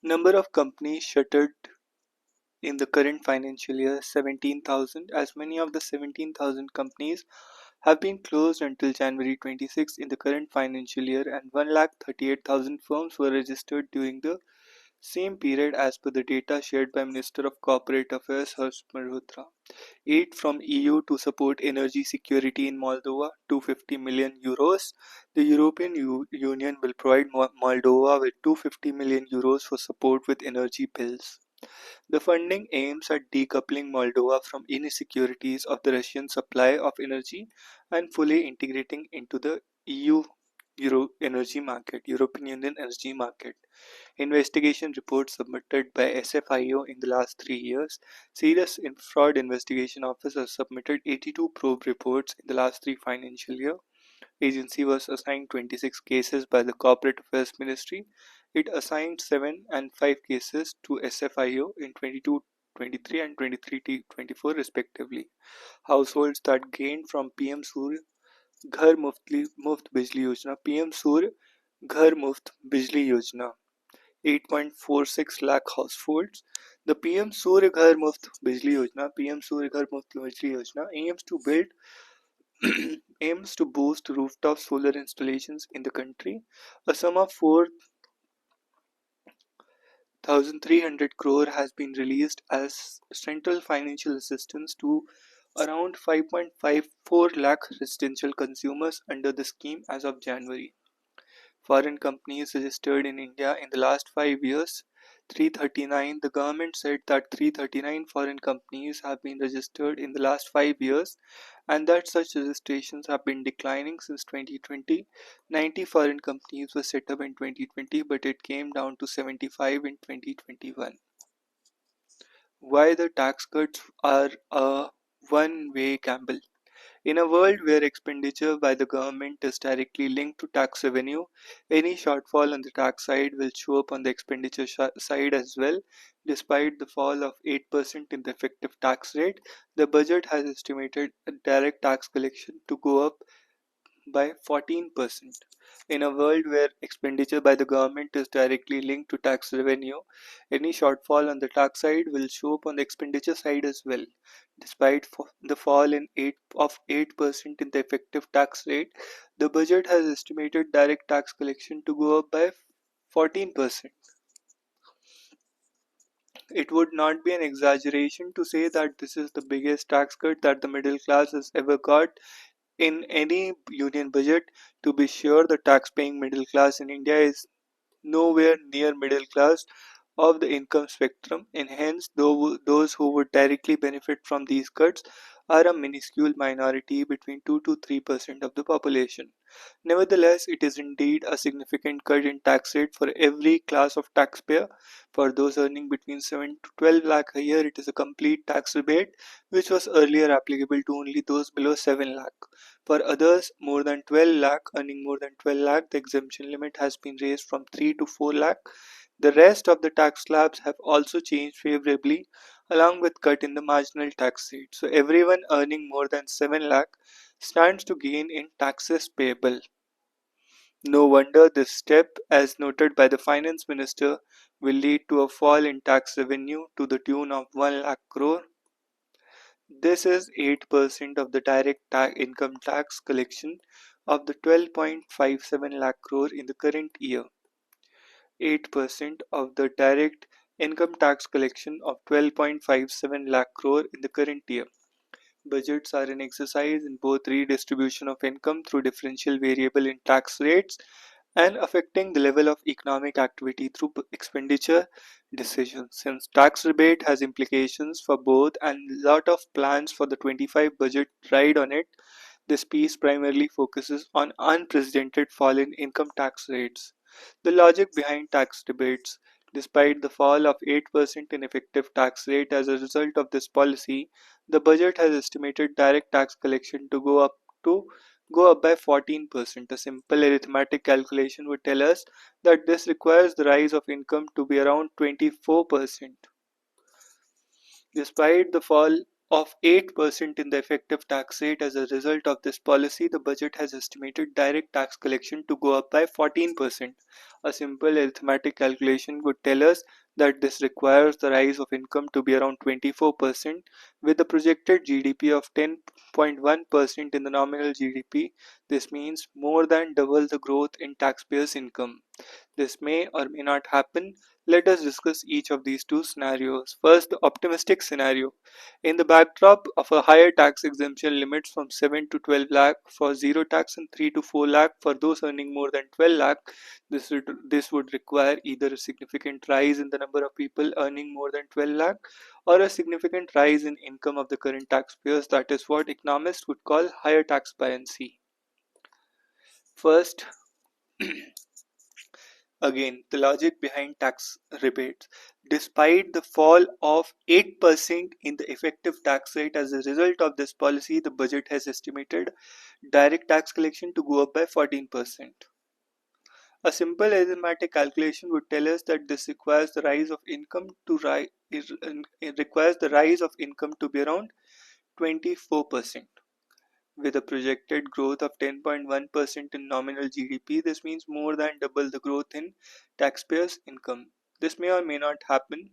Number of companies shuttered in the current financial year 17,000. As many of the 17,000 companies have been closed until January 26 in the current financial year, and 1,38,000 firms were registered during the same period as per the data shared by Minister of Corporate Affairs Harsh Malhotra. Aid from EU to support energy security in Moldova, 250 million euros. The European Union will provide Moldova with 250 million euros for support with energy bills. The funding aims at decoupling Moldova from insecurities of the Russian supply of energy and fully integrating into the European Union energy market. Investigation reports submitted by SFIO in the last 3 years. Serious Fraud Investigation Office has submitted 82 probe reports in the last three financial years. Agency was assigned 26 cases by the Corporate Affairs Ministry. It assigned 7 and 5 cases to SFIO in 22-23 and 23-24 respectively. Households that gained from PM Surya Ghar Muft Bijli Yojana, PM Surya Ghar Muft Bijli Yojana, 8.46 lakh households. The PM Surya Ghar Muft Bijli Yojana (PM Surya Ghar Muft Bijli Yojana) aims to boost rooftop solar installations in the country. A sum of 4,300 crore has been released as central financial assistance to around 5.54 lakh residential consumers under the scheme as of January. Foreign companies registered in India in the last 5 years, 339. The government said that 339 foreign companies have been registered in the last 5 years and that such registrations have been declining since 2020. 90 foreign companies were set up in 2020, but it came down to 75 in 2021. Why the tax cuts are a one-way gamble? In a world where expenditure by the government is directly linked to tax revenue, any shortfall on the tax side will show up on the expenditure side as well. Despite the fall of 8% in the effective tax rate, the budget has estimated a direct tax collection to go up by 14%. In a world where expenditure by the government is directly linked to tax revenue, any shortfall on the tax side will show up on the expenditure side as well. Despite the fall in 8% in the effective tax rate, the budget has estimated direct tax collection to go up by 14%. It would not be an exaggeration to say that this is the biggest tax cut that the middle class has ever got in any union budget. To be sure, the tax-paying middle class in India is nowhere near middle class of the income spectrum, and hence those who would directly benefit from these cuts are a minuscule minority between 2 to 3% of the population. Nevertheless, it is indeed a significant cut in tax rate for every class of taxpayer. For those earning between 7 to 12 lakh a year, it is a complete tax rebate, which was earlier applicable to only those below 7 lakh. For others more than 12 lakh, earning more than 12 lakh, the exemption limit has been raised from 3 to 4 lakh. The rest of the tax slabs have also changed favorably along with cut in the marginal tax rate. So everyone earning more than 7 lakh stands to gain in taxes payable. No wonder this step, as noted by the finance minister, will lead to a fall in tax revenue to the tune of 1 lakh crore. This is 8% of the direct income tax collection of the 12.57 lakh crore in the current year. 8% of the direct income tax collection of 12.57 lakh crore in the current year. Budgets are an exercise in both redistribution of income through differential variable in tax rates and affecting the level of economic activity through expenditure decisions. Since tax rebate has implications for both and lot of plans for the 25 budget ride on it, this piece primarily focuses on unprecedented fall in income tax rates. The logic behind tax debates. Despite the fall of 8% in effective tax rate as a result of this policy, the budget has estimated direct tax collection to go up by 14%. A simple arithmetic calculation would tell us that this requires the rise of income to be around 24%. Despite the fall of 8% in the effective tax rate. As a result of this policy, the budget has estimated direct tax collection to go up by 14%. A simple arithmetic calculation would tell us that this requires the rise of income to be around 24%, with the projected GDP of 10.1% in the nominal GDP. This means more than double the growth in taxpayers' income. This may or may not happen. Let us discuss each of these two scenarios. First, the optimistic scenario. In the backdrop of a higher tax exemption limits from 7 to 12 lakh for zero tax and 3 to 4 lakh for those earning more than 12 lakh, this would require either a significant rise in the number of people earning more than 12 lakh or a significant rise in income of the current taxpayers. That is what economists would call higher tax buoyancy. First, again, the logic behind tax rebates. Despite the fall of 8% in the effective tax rate as a result of this policy, the budget has estimated direct tax collection to go up by 14%. A simple arithmetic calculation would tell us that this requires the rise of income to it requires the rise of income to be around 24%. With a projected growth of 10.1% in nominal GDP, this means more than double the growth in taxpayers' income. This may or may not happen.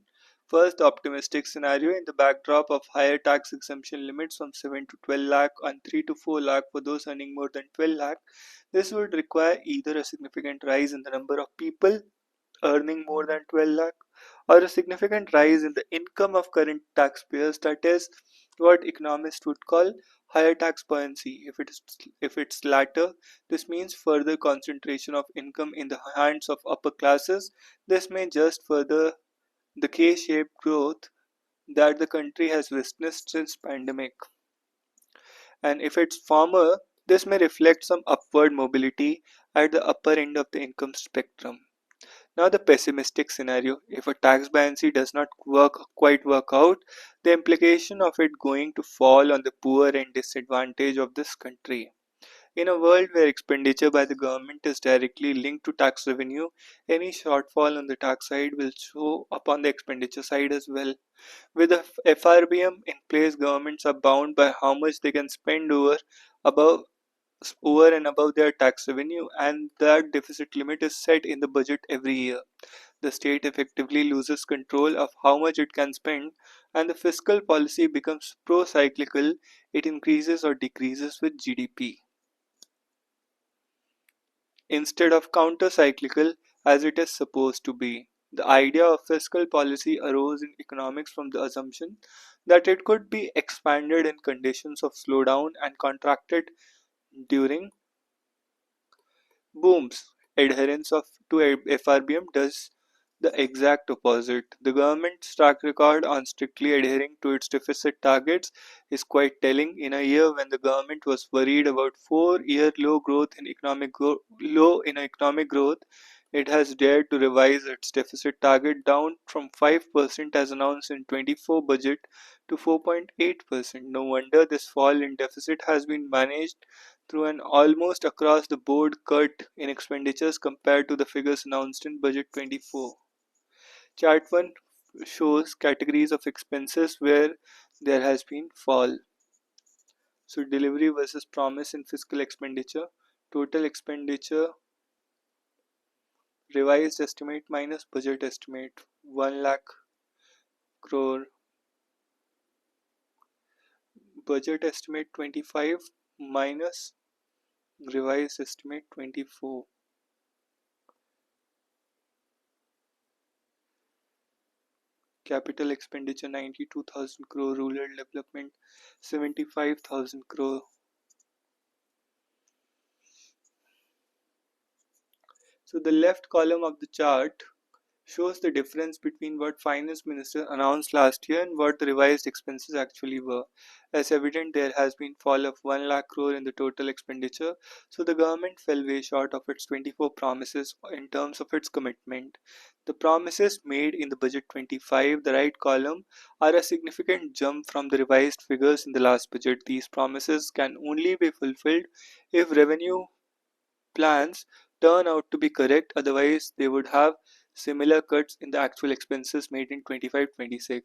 First, the optimistic scenario. In the backdrop of higher tax exemption limits from 7 to 12 lakh and 3 to 4 lakh for those earning more than 12 lakh, this would require either a significant rise in the number of people earning more than 12 lakh or a significant rise in the income of current taxpayers. That is what economists would call higher tax buoyancy. If it's latter, this means further concentration of income in the hands of upper classes. This may just further the K-shaped growth that the country has witnessed since pandemic. And if it's former, this may reflect some upward mobility at the upper end of the income spectrum. Now, the pessimistic scenario. If a tax buoyancy does not quite work out, the implication of it going to fall on the poor and disadvantaged of this country. In a world where expenditure by the government is directly linked to tax revenue, any shortfall on the tax side will show up on the expenditure side as well. With the FRBM in place, governments are bound by how much they can spend above over and above their tax revenue, and that deficit limit is set in the budget every year. The state effectively loses control of how much it can spend, and the fiscal policy becomes pro cyclical. It increases or decreases with GDP instead of counter cyclical as it is supposed to be. The idea of fiscal policy arose in economics from the assumption that it could be expanded in conditions of slowdown and contracted during booms. Adherence to FRBM does the exact opposite. The government's track record on strictly adhering to its deficit targets is quite telling. In a year when the government was worried about 4-year low in economic growth, it has dared to revise its deficit target down from 5% as announced in 24 budget to 4.8%. No wonder this fall in deficit has been managed through an almost across the board cut in expenditures compared to the figures announced in budget 24. Chart 1 shows categories of expenses where there has been fall. So delivery versus promise in fiscal expenditure, total expenditure, revised estimate minus budget estimate, 1 lakh crore, budget estimate 25 minus revised estimate 24. Capital expenditure 92,000 crore, rural development 75,000 crore. So the left column of the chart shows the difference between what finance minister announced last year and what the revised expenses actually were. As evident, there has been fall of 1 lakh crore in the total expenditure, so the government fell way short of its 24 promises in terms of its commitment. The promises made in the budget 25, the right column, are a significant jump from the revised figures in the last budget. These promises can only be fulfilled if revenue plans turn out to be correct, otherwise they would have similar cuts in the actual expenses made in 25-26.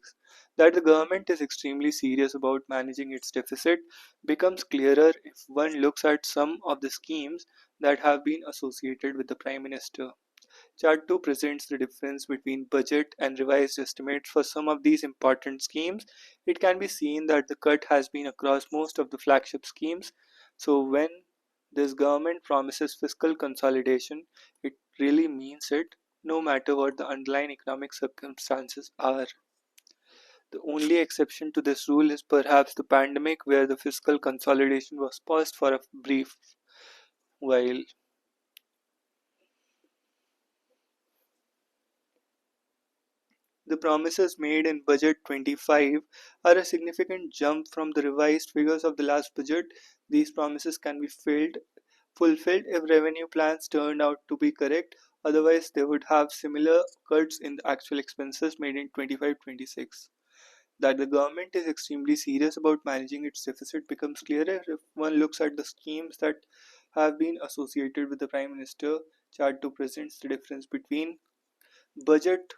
That the government is extremely serious about managing its deficit becomes clearer if one looks at some of the schemes that have been associated with the Prime Minister. Chart 2 presents the difference between budget and revised estimates for some of these important schemes. It can be seen that the cut has been across most of the flagship schemes. So, when this government promises fiscal consolidation, it really means it, no matter what the underlying economic circumstances are. The only exception to this rule is perhaps the pandemic, where the fiscal consolidation was paused for a brief while. The promises made in Budget 25 are a significant jump from the revised figures of the last budget. These promises can be fulfilled if revenue plans turned out to be correct, otherwise, they would have similar cuts in the actual expenses made in 25-26. That the government is extremely serious about managing its deficit becomes clearer if one looks at the schemes that have been associated with the Prime Minister. Chart 2 presents the difference between budget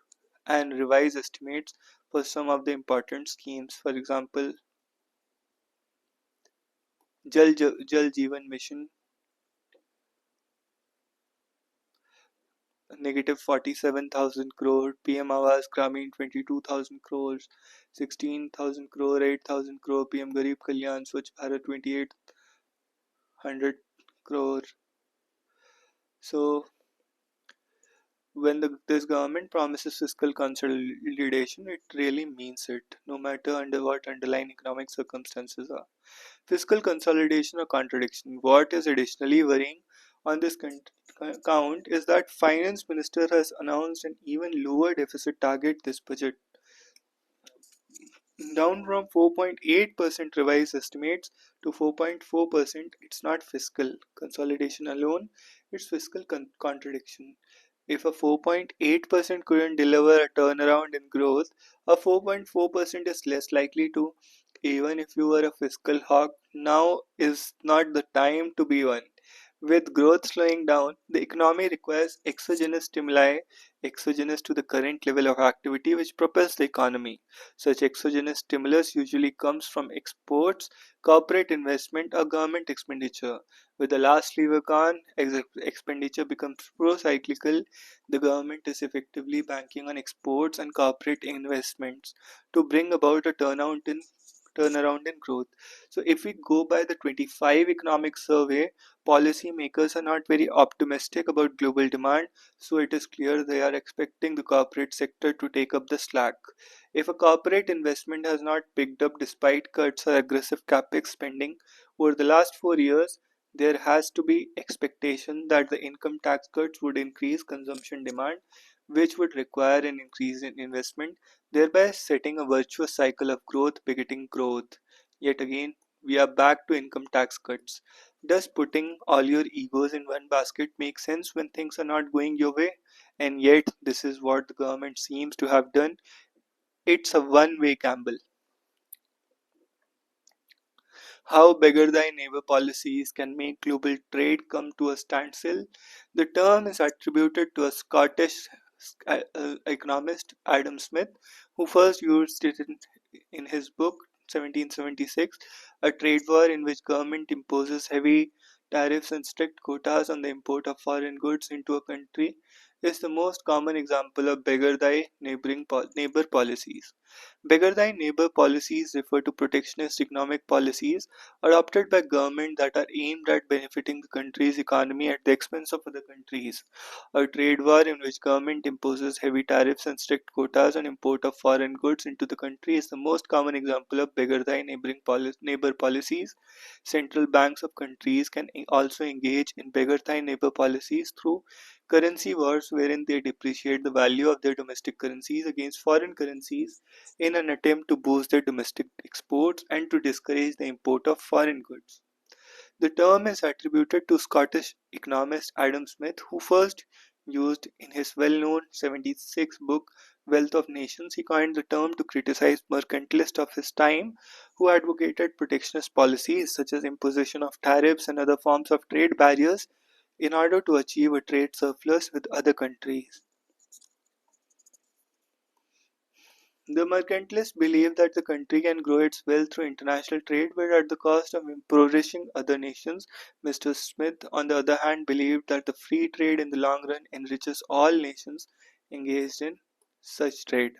and revise estimates for some of the important schemes. For example, Jal Jeevan Mission, negative 47,000 crore, PM Awas Gramin 22,000 crores, 16,000 crore, 8,000 crore, PM Garib Kalyan Swachh Bharat 2,800 crore. So, when this government promises fiscal consolidation, it really means it, no matter under what underlying economic circumstances are. Fiscal consolidation or contradiction. What is additionally worrying on this count is that Finance Minister has announced an even lower deficit target this budget, down from 4.8% revised estimates to 4.4%. It's not fiscal consolidation alone, it's fiscal contradiction. If a 4.8% couldn't deliver a turnaround in growth, a 4.4% is less likely to, even if you were a fiscal hawk. Now is not the time to be one. With growth slowing down, the economy requires exogenous stimuli, exogenous to the current level of activity, which propels the economy. Such exogenous stimulus usually comes from exports, corporate investment, or government expenditure. With the last lever gone, expenditure becomes pro-cyclical. The government is effectively banking on exports and corporate investments to bring about a turnaround in growth. So if we go by the 25 economic survey, policymakers are not very optimistic about global demand, so it is clear they are expecting the corporate sector to take up the slack. If a corporate investment has not picked up despite cuts or aggressive capex spending over the last 4 years, there has to be expectation that the income tax cuts would increase consumption demand, which would require an increase in investment, thereby setting a virtuous cycle of growth begetting growth. Yet again, we are back to income tax cuts. Does putting all your egos in one basket make sense when things are not going your way? And yet, this is what the government seems to have done. It's a one way gamble. How beggar thy neighbor policies can make global trade come to a standstill. The term is attributed to a Scottish economist, Adam Smith, who first used it in his book 1776, A Trade War in which government imposes heavy tariffs and strict quotas on the import of foreign goods into a country, is the most common example of beggar thy neighbor policies. Beggar thy neighbor policies refer to protectionist economic policies adopted by government that are aimed at benefiting the country's economy at the expense of other countries. A trade war in which government imposes heavy tariffs and strict quotas on import of foreign goods into the country is the most common example of beggar thy neighbor policies. Central banks of countries can also engage in beggar thy neighbor policies through currency wars wherein they depreciate the value of their domestic currencies against foreign currencies in an attempt to boost their domestic exports and to discourage the import of foreign goods. The term is attributed to Scottish economist Adam Smith, who first used in his well-known 76 book Wealth of Nations. He coined the term to criticize mercantilists of his time who advocated protectionist policies such as imposition of tariffs and other forms of trade barriers in order to achieve a trade surplus with other countries. The mercantilists believe that the country can grow its wealth through international trade, but at the cost of impoverishing other nations. Mr. Smith, on the other hand, believed that the free trade in the long run enriches all nations engaged in such trade.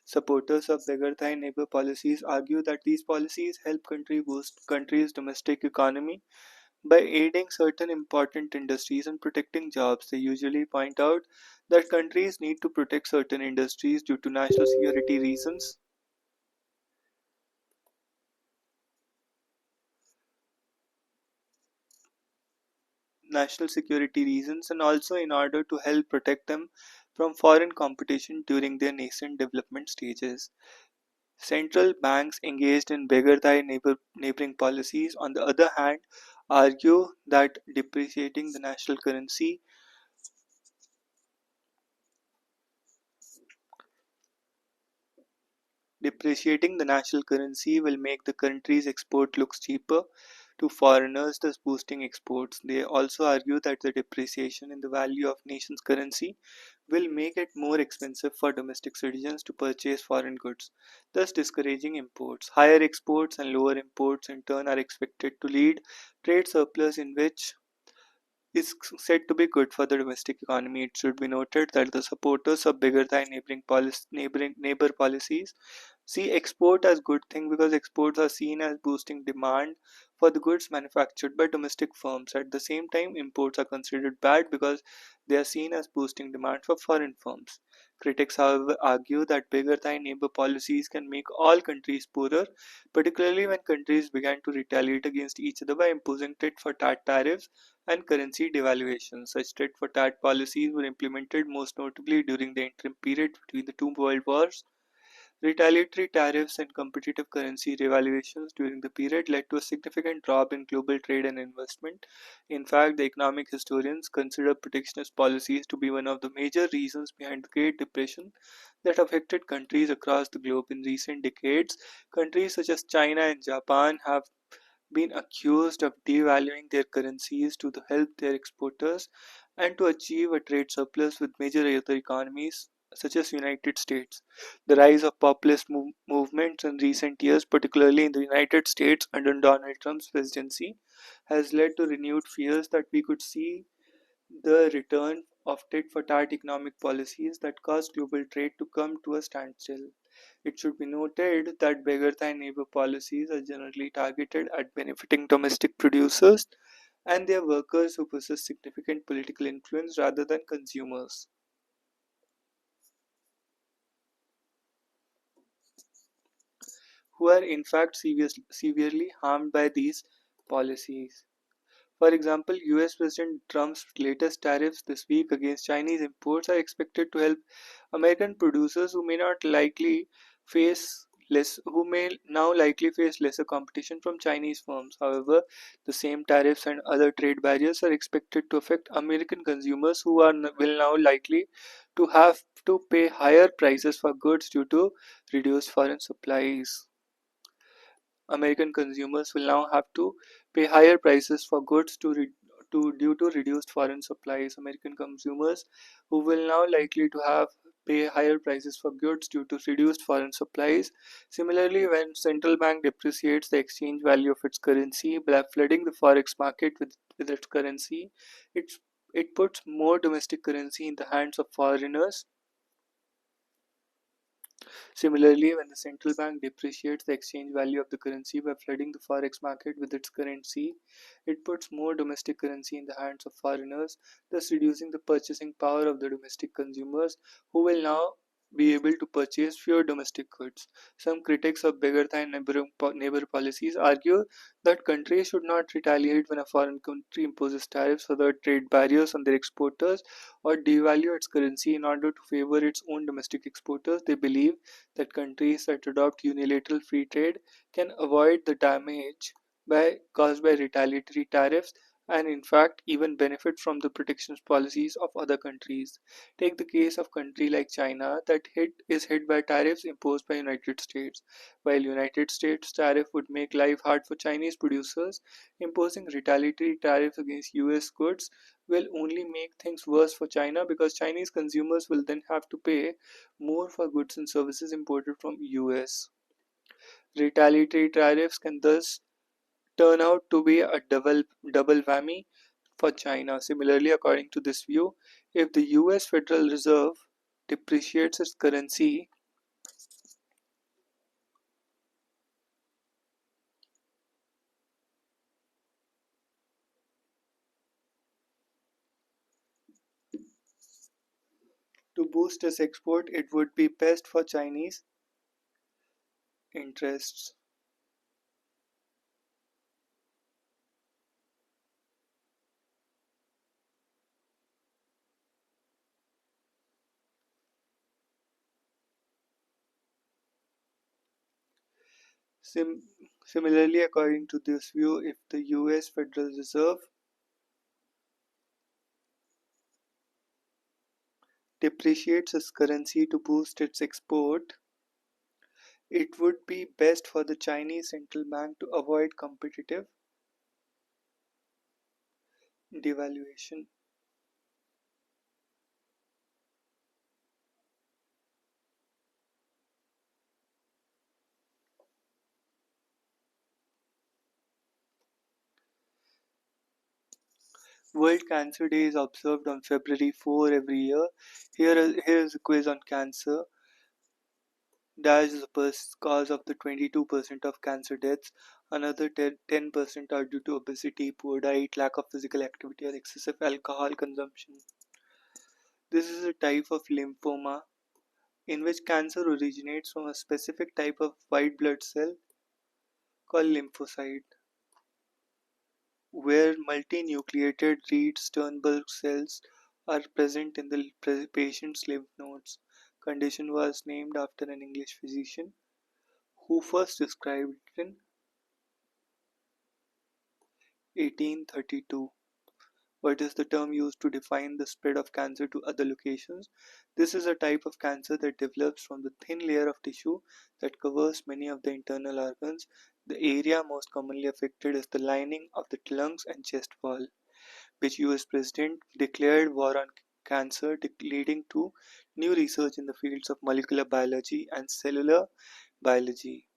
Supporters of beggar thy neighbor policies argue that these policies help boost countries' domestic economy by aiding certain important industries and protecting jobs. They usually point out that countries need to protect certain industries due to national security reasons. National security reasons and also in order to help protect them from foreign competition during their nascent development stages. Central banks engaged in beggar thy neighboring policies, on the other hand, argue that depreciating the national currency will make the country's export look cheaper to foreigners, thus boosting exports. They also argue that the depreciation in the value of nation's currency will make it more expensive for domestic citizens to purchase foreign goods, thus discouraging imports. Higher exports and lower imports in turn are expected to lead trade surplus in which is said to be good for the domestic economy. It should be noted that the supporters of bigger than neighbor policies see export as good thing because exports are seen as boosting demand for the goods manufactured by domestic firms. At the same time, imports are considered bad because they are seen as boosting demand for foreign firms. Critics, however, argue that bigger than neighbor policies can make all countries poorer, particularly when countries began to retaliate against each other by imposing tit for tat tariffs and currency devaluation. Such tit for tat policies were implemented most notably during the interim period between the two world wars. Retaliatory tariffs and competitive currency revaluations during the period led to a significant drop in global trade and investment. In fact, the economic historians consider protectionist policies to be one of the major reasons behind the Great Depression that affected countries across the globe in recent decades. Countries such as China and Japan have been accused of devaluing their currencies to help their exporters and to achieve a trade surplus with major other economies such as United States. The rise of populist movements in recent years, particularly in the United States under Donald Trump's presidency, has led to renewed fears that we could see the return of tit for tat economic policies that caused global trade to come to a standstill. It should be noted that beggar than neighbor policies are generally targeted at benefiting domestic producers and their workers who possess significant political influence rather than consumers, who are in fact severely harmed by these policies. For example, US President Trump's latest tariffs this week against Chinese imports are expected to help American producers who may now likely face lesser competition from Chinese firms. However, the same tariffs and other trade barriers are expected to affect American consumers who will now likely to have to pay higher prices for goods due to reduced foreign supplies. American consumers will now have to pay higher prices for goods due to reduced foreign supplies. American consumers who will now likely to have pay higher prices for goods due to reduced foreign supplies. Similarly, when central bank depreciates the exchange value of its currency by flooding the forex market with its currency, it's, it puts more domestic currency in the hands of foreigners. Similarly, when the central bank depreciates the exchange value of the currency by flooding the forex market with its currency, it puts more domestic currency in the hands of foreigners, thus reducing the purchasing power of the domestic consumers who will now be able to purchase fewer domestic goods. Some critics of bigger than neighbor policies argue that countries should not retaliate when a foreign country imposes tariffs or other trade barriers on their exporters or devalue its currency in order to favor its own domestic exporters. They believe that countries that adopt unilateral free trade can avoid the damage caused by retaliatory tariffs and in fact even benefit from the protectionist policies of other countries. Take the case of country like China that is hit by tariffs imposed by United States. While United States tariff would make life hard for Chinese producers, imposing retaliatory tariffs against US goods will only make things worse for China because Chinese consumers will then have to pay more for goods and services imported from US. Retaliatory tariffs can thus turn out to be a double whammy for China. Similarly, according to this view, if the US Federal Reserve depreciates its currency to boost its export, it would be best for Chinese interests. Sim- Similarly, according to this view, if the US Federal Reserve depreciates its currency to boost its export, it would be best for the Chinese central bank to avoid competitive devaluation. World Cancer Day is observed on February 4 every year. Here is a quiz on cancer. Dash is the cause of the 22% of cancer deaths. Another 10% are due to obesity, poor diet, lack of physical activity, or excessive alcohol consumption. This is a type of lymphoma in which cancer originates from a specific type of white blood cell called lymphocyte, where multinucleated Reed-Sternberg cells are present in the patient's lymph nodes. Condition was named after an English physician who first described it in 1832. What is the term used to define the spread of cancer to other locations? This is a type of cancer that develops from the thin layer of tissue that covers many of the internal organs. The area most commonly affected is the lining of the lungs and chest wall, which US President declared war on cancer, leading to new research in the fields of molecular biology and cellular biology.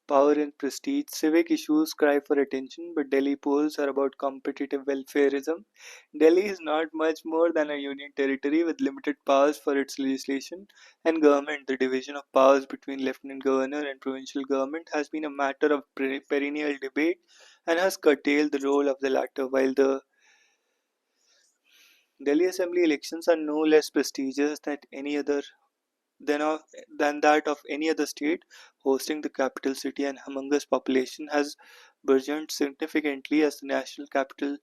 Power and prestige. Civic issues cry for attention, but Delhi polls are about competitive welfareism. Delhi is not much more than a union territory with limited powers for its legislation and government. The division of powers between lieutenant governor and provincial government has been a matter of perennial debate and has curtailed the role of the latter, while the Delhi Assembly elections are no less prestigious than, of, than that of any other state. Hosting the capital city and humongous population has burgeoned significantly as the national capital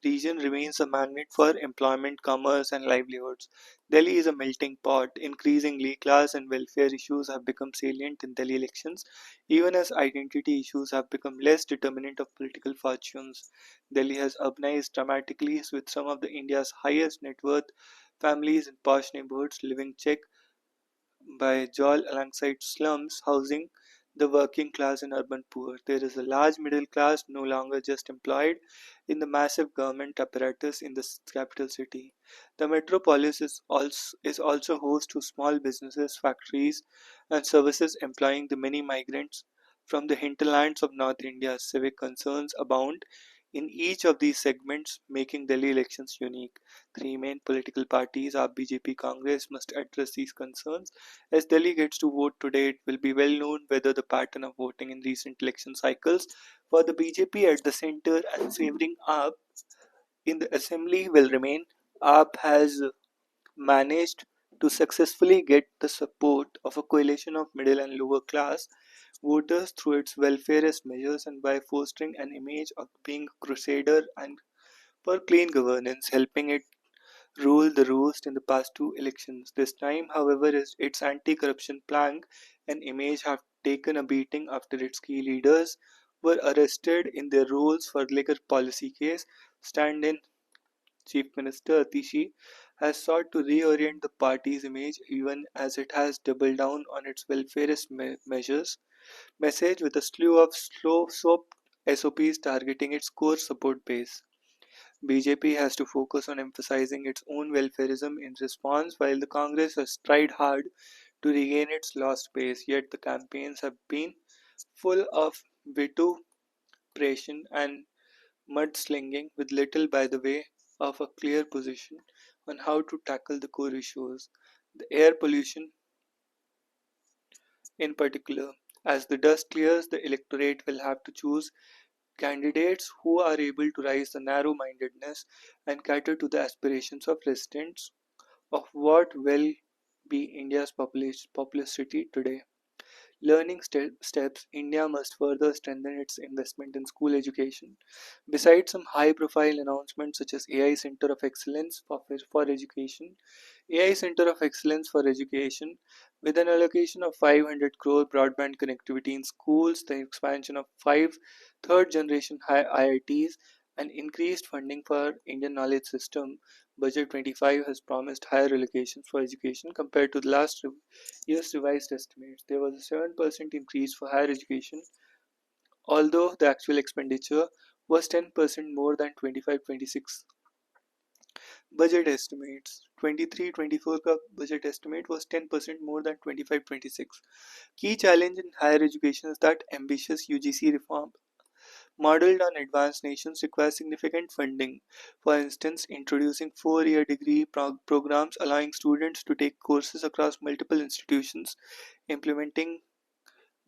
region remains a magnet for employment, commerce, and livelihoods. Delhi is a melting pot. Increasingly, class and welfare issues have become salient in Delhi elections, even as identity issues have become less determinant of political fortunes. Delhi has urbanized dramatically, with some of the India's highest net worth families in posh neighborhoods living check by Joel alongside slums housing the working class and urban poor. There is a large middle class no longer just employed in the massive government apparatus in the capital city. The metropolis is also host to small businesses, factories, and services employing the many migrants from the hinterlands of North India. Civic concerns abound in each of these segments, making Delhi elections unique. Three main political parties, are BJP, Congress, must address these concerns. As Delhi gets to vote today, it will be well known whether the pattern of voting in recent election cycles for the BJP at the center and favoring AAP in the assembly will remain. AAP has managed to successfully get the support of a coalition of middle and lower class voters through its welfarist measures and by fostering an image of being a crusader and for clean governance, helping it ruled the roost in the past two elections. This time, however, its anti-corruption plank and image have taken a beating after its key leaders were arrested in their roles for liquor policy case. Stand-in Chief Minister Atishi has sought to reorient the party's image even as it has doubled down on its welfarist measures message with a slew of slow soap SOPs targeting its core support base. BJP has to focus on emphasizing its own welfarism in response while the Congress has tried hard to regain its lost base, yet the campaigns have been full of vituperation and mudslinging with little by the way of a clear position on how to tackle the core issues. The air pollution, in particular, as the dust clears, the electorate will have to choose candidates who are able to rise the narrow mindedness and cater to the aspirations of residents of what will be India's populous city today. Learning steps, India must further strengthen its investment in school education. Besides some high profile announcements such as AI Center of Excellence for Education, AI Center of Excellence for Education, with an allocation of 500 crore broadband connectivity in schools, the expansion of five third generation IITs, and increased funding for Indian knowledge system, Budget 25 has promised higher allocations for education compared to the last year's revised estimates. There was a 7% increase for higher education, although the actual expenditure was 10% more than 25-26 budget estimates. 23-24 का budget estimate was 10% more than 25-26. Key challenge in higher education is that ambitious UGC reform modeled on advanced nations requires significant funding. For instance, introducing 4-year degree programs allowing students to take courses across multiple institutions, implementing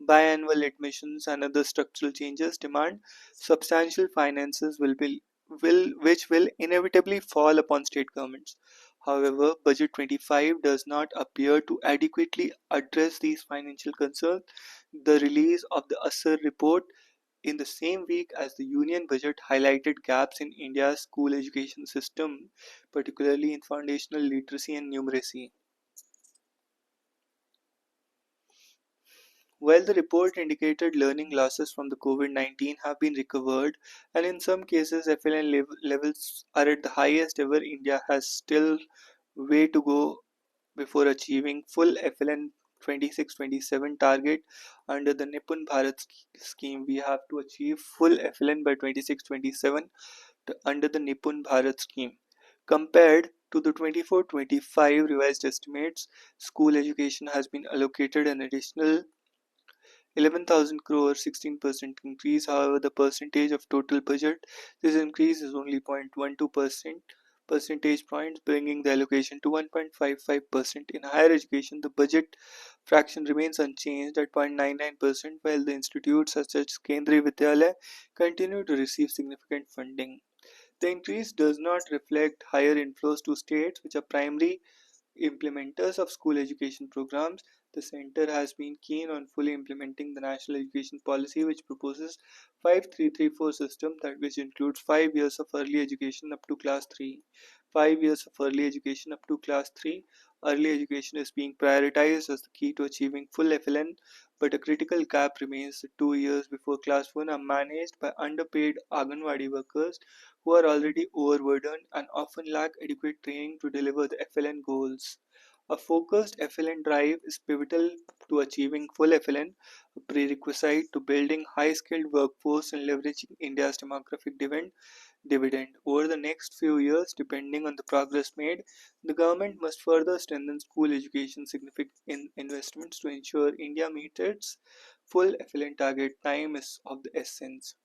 biannual admissions and other structural changes demand substantial finances which will inevitably fall upon state governments. However, Budget 25 does not appear to adequately address these financial concerns. The release of the Assar report in the same week as the Union budget highlighted gaps in India's school education system, particularly in foundational literacy and numeracy. While the report indicated learning losses from the COVID-19 have been recovered, and in some cases FLN levels are at the highest ever, India has still way to go before achieving full FLN 26-27 target under the Nipun Bharat scheme. We have to achieve full FLN by 26-27 under the Nipun Bharat scheme. Compared to the 24-25 revised estimates, school education has been allocated an additional 11,000 crore, 16% increase. However, the percentage of total budget, this increase is only 0.12% percentage points, bringing the allocation to 1.55%. In higher education, the budget fraction remains unchanged at 0.99%, while the institutes such as Kendriya Vidyalaya continue to receive significant funding. The increase does not reflect higher inflows to states, which are primary implementers of school education programs. The center has been keen on fully implementing the national education policy, which proposes 5334 system that which includes 5 years of early education up to class 3. 5 years of early education up to class 3. Early education is being prioritized as the key to achieving full FLN, but a critical gap remains. The 2 years before class 1 are managed by underpaid Anganwadi workers who are already overburdened and often lack adequate training to deliver the FLN goals. A focused FLN drive is pivotal to achieving full FLN, a prerequisite to building high-skilled workforce and leveraging India's demographic dividend. Over the next few years, depending on the progress made, the government must further strengthen school education significant investments to ensure India meets its full FLN target. Time is of the essence.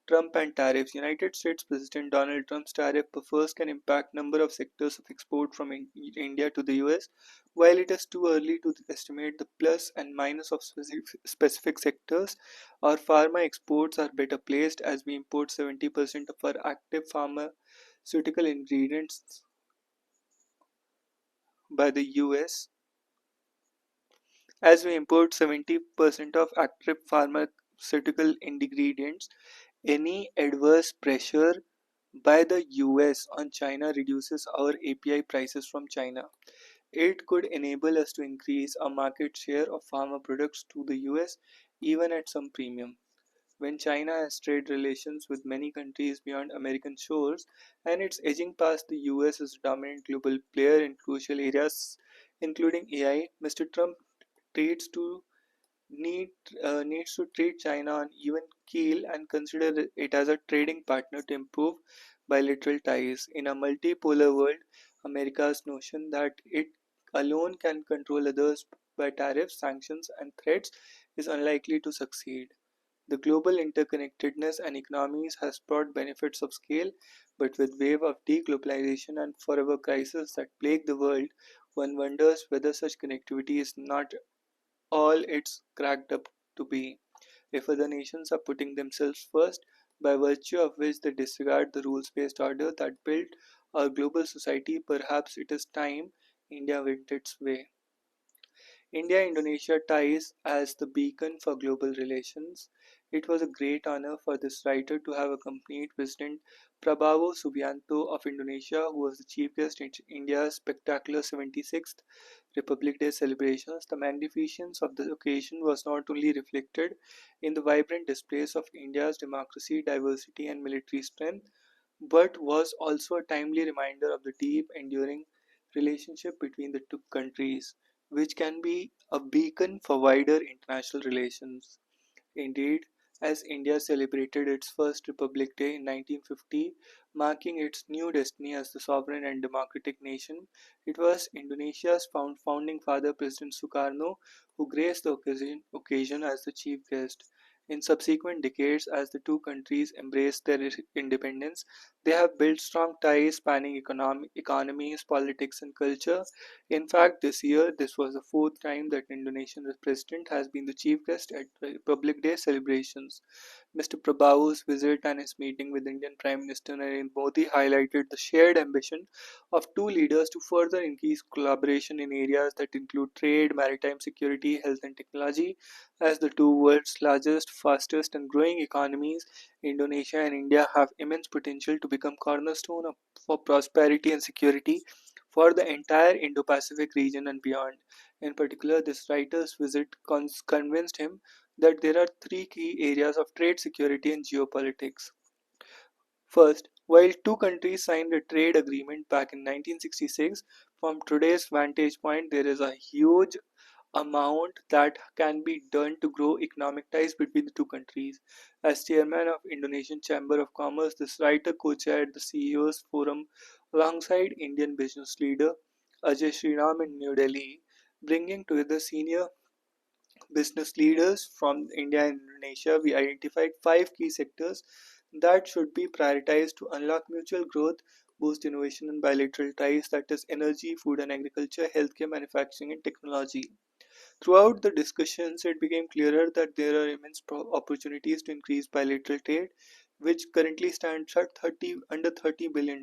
Trump and tariffs. United States President Donald Trump's tariff buffers can impact number of sectors of export from India to the US. While it is too early to estimate the plus and minus of specific sectors, our pharma exports are better placed as we import 70% of our active pharmaceutical ingredients by the US. As we import 70% of active pharmaceutical ingredients, any adverse pressure by the US on China reduces our API prices from China. It could enable us to increase our market share of pharma products to the US even at some premium. when China has trade relations with many countries beyond American shores and it's edging past the US as a dominant global player in crucial areas including AI. Mr. Trump treats to need needs to treat China on even keel and consider it as a trading partner to improve bilateral ties. In a multipolar world, America's notion that it alone can control others by tariffs, sanctions, and threats is unlikely to succeed. The global interconnectedness and economies has brought benefits of scale, but with wave of deglobalization and forever crisis that plague the world, one wonders whether such connectivity is not all it's cracked up to be. If other nations are putting themselves first, by virtue of which they disregard the rules based order that built our global society, perhaps it is time India went its way. India Indonesia ties as the beacon for global relations. It was a great honor for this writer to have accompanied President Prabowo Subianto of Indonesia, who was the chief guest in India's spectacular 76th Republic Day celebrations. The magnificence of the occasion was not only reflected in the vibrant displays of India's democracy, diversity, and military strength, but was also a timely reminder of the deep, enduring relationship between the two countries, which can be a beacon for wider international relations. Indeed, as India celebrated its first Republic Day in 1950, marking its new destiny as the sovereign and democratic nation, it was Indonesia's founding father, President Sukarno, who graced the occasion as the chief guest. In subsequent decades, as the two countries embraced their independence, they have built strong ties spanning economies, politics, and culture. In fact, this year, this was the fourth time that Indonesian president has been the chief guest at Republic Day celebrations. Mr. Prabhu's visit and his meeting with Indian Prime Minister Narendra Modi highlighted the shared ambition of two leaders to further increase collaboration in areas that include trade, maritime security, health, and technology. As the two world's largest, fastest, and growing economies, Indonesia and India have immense potential to become cornerstone for prosperity and security for the entire Indo-Pacific region and beyond. In particular, this writer's visit convinced him that there are three key areas of trade, security, and geopolitics. First, while two countries signed a trade agreement back in 1966, from today's vantage point, there is a huge amount that can be done to grow economic ties between the two countries. As chairman of Indonesian Chamber of Commerce, this writer co-chaired the CEO's forum alongside Indian business leader Ajay Sriram in New Delhi, bringing together senior business leaders from India and Indonesia. We identified five key sectors that should be prioritized to unlock mutual growth, boost innovation and bilateral ties, that is energy, food and agriculture, healthcare, manufacturing and technology. Throughout the discussions, it became clearer that there are immense opportunities to increase bilateral trade, which currently stands at under $30 billion.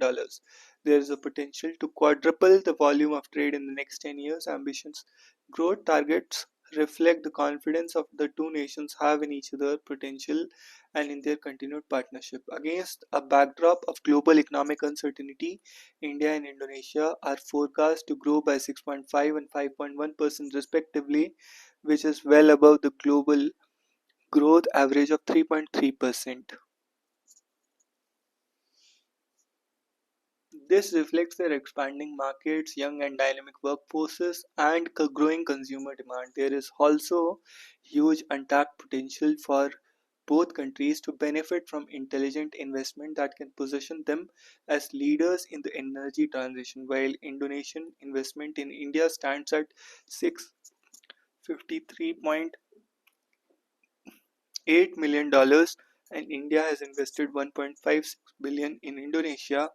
There is a potential to quadruple the volume of trade in the next 10 years. Ambitions growth targets reflect the confidence of the two nations have in each other's potential and in their continued partnership. Against a backdrop of global economic uncertainty, India and Indonesia are forecast to grow by 6.5 and 5.1% respectively, which is well above the global growth average of 3.3%. This reflects their expanding markets, young and dynamic workforces, and growing consumer demand. There is also huge untapped potential for both countries to benefit from intelligent investment that can position them as leaders in the energy transition. While Indonesian investment in India stands at 653.8 $8 million and India has invested 1.56 billion in Indonesia.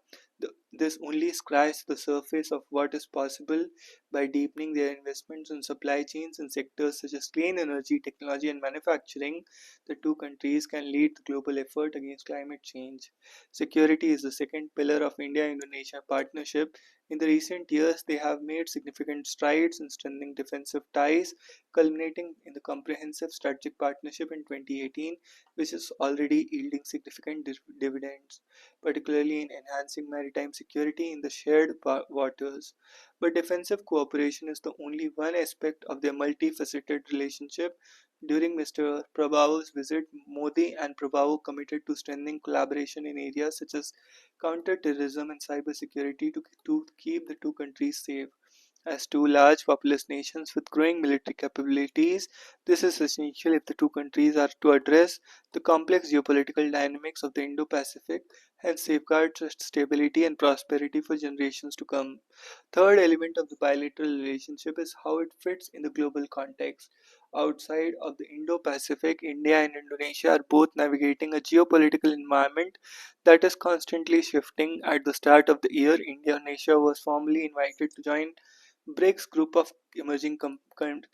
This only scratches the surface of what is possible by deepening their investments in supply chains in sectors such as clean energy, technology, and manufacturing. The two countries can lead the global effort against climate change. Security is the second pillar of India Indonesia partnership. In the recent years, they have made significant strides in strengthening defensive ties, culminating in the comprehensive strategic partnership in 2018, which is already yielding significant dividends, particularly in enhancing maritime security in the shared waters. But defensive cooperation is the only one aspect of their multifaceted relationship. During Mr. Prabhu's visit, Modi and Prabhu committed to strengthening collaboration in areas such as counter-terrorism and cybersecurity to keep the two countries safe. As two large populous nations with growing military capabilities, this is essential if the two countries are to address the complex geopolitical dynamics of the Indo-Pacific and safeguard stability and prosperity for generations to come. Third element of the bilateral relationship is how it fits in the global context. Outside of the Indo-Pacific, India and Indonesia are both navigating a geopolitical environment that is constantly shifting. At the start of the year, Indonesia was formally invited to join BRICS group of emerging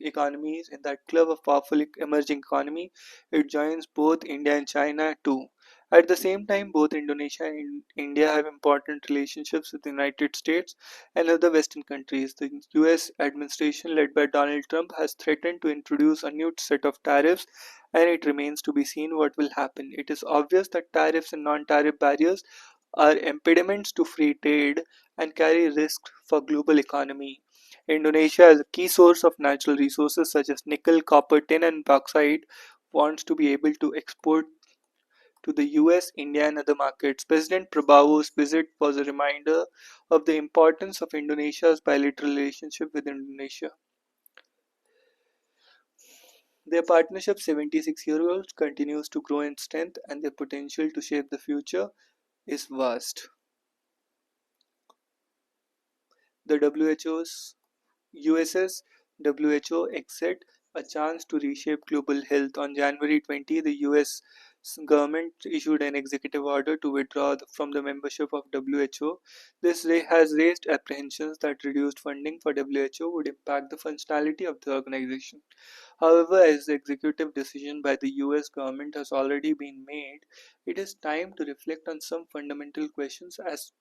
economies. In that club of powerful emerging economy, it joins both India and China too. At the same time, both Indonesia and India have important relationships with the United States and other Western countries. The US administration, led by Donald Trump, has threatened to introduce a new set of tariffs, and it remains to be seen what will happen. It is obvious that tariffs and non tariff barriers are impediments to free trade and carry risks for global economy. Indonesia, as a key source of natural resources such as nickel, copper, tin, and bauxite, wants to be able to export to the US, India, and other markets. President Prabowo's visit was a reminder of the importance of Indonesia's bilateral relationship with Indonesia. Their partnership, 76 years old, continues to grow in strength, and their potential to shape the future is vast. The USS WHO exit, a chance to reshape global health. On January 20, the US government issued an executive order to withdraw from the membership of WHO. This has raised apprehensions that reduced funding for WHO would impact the functionality of the organization. However, as the executive decision by the US government has already been made, it is time to reflect on some fundamental questions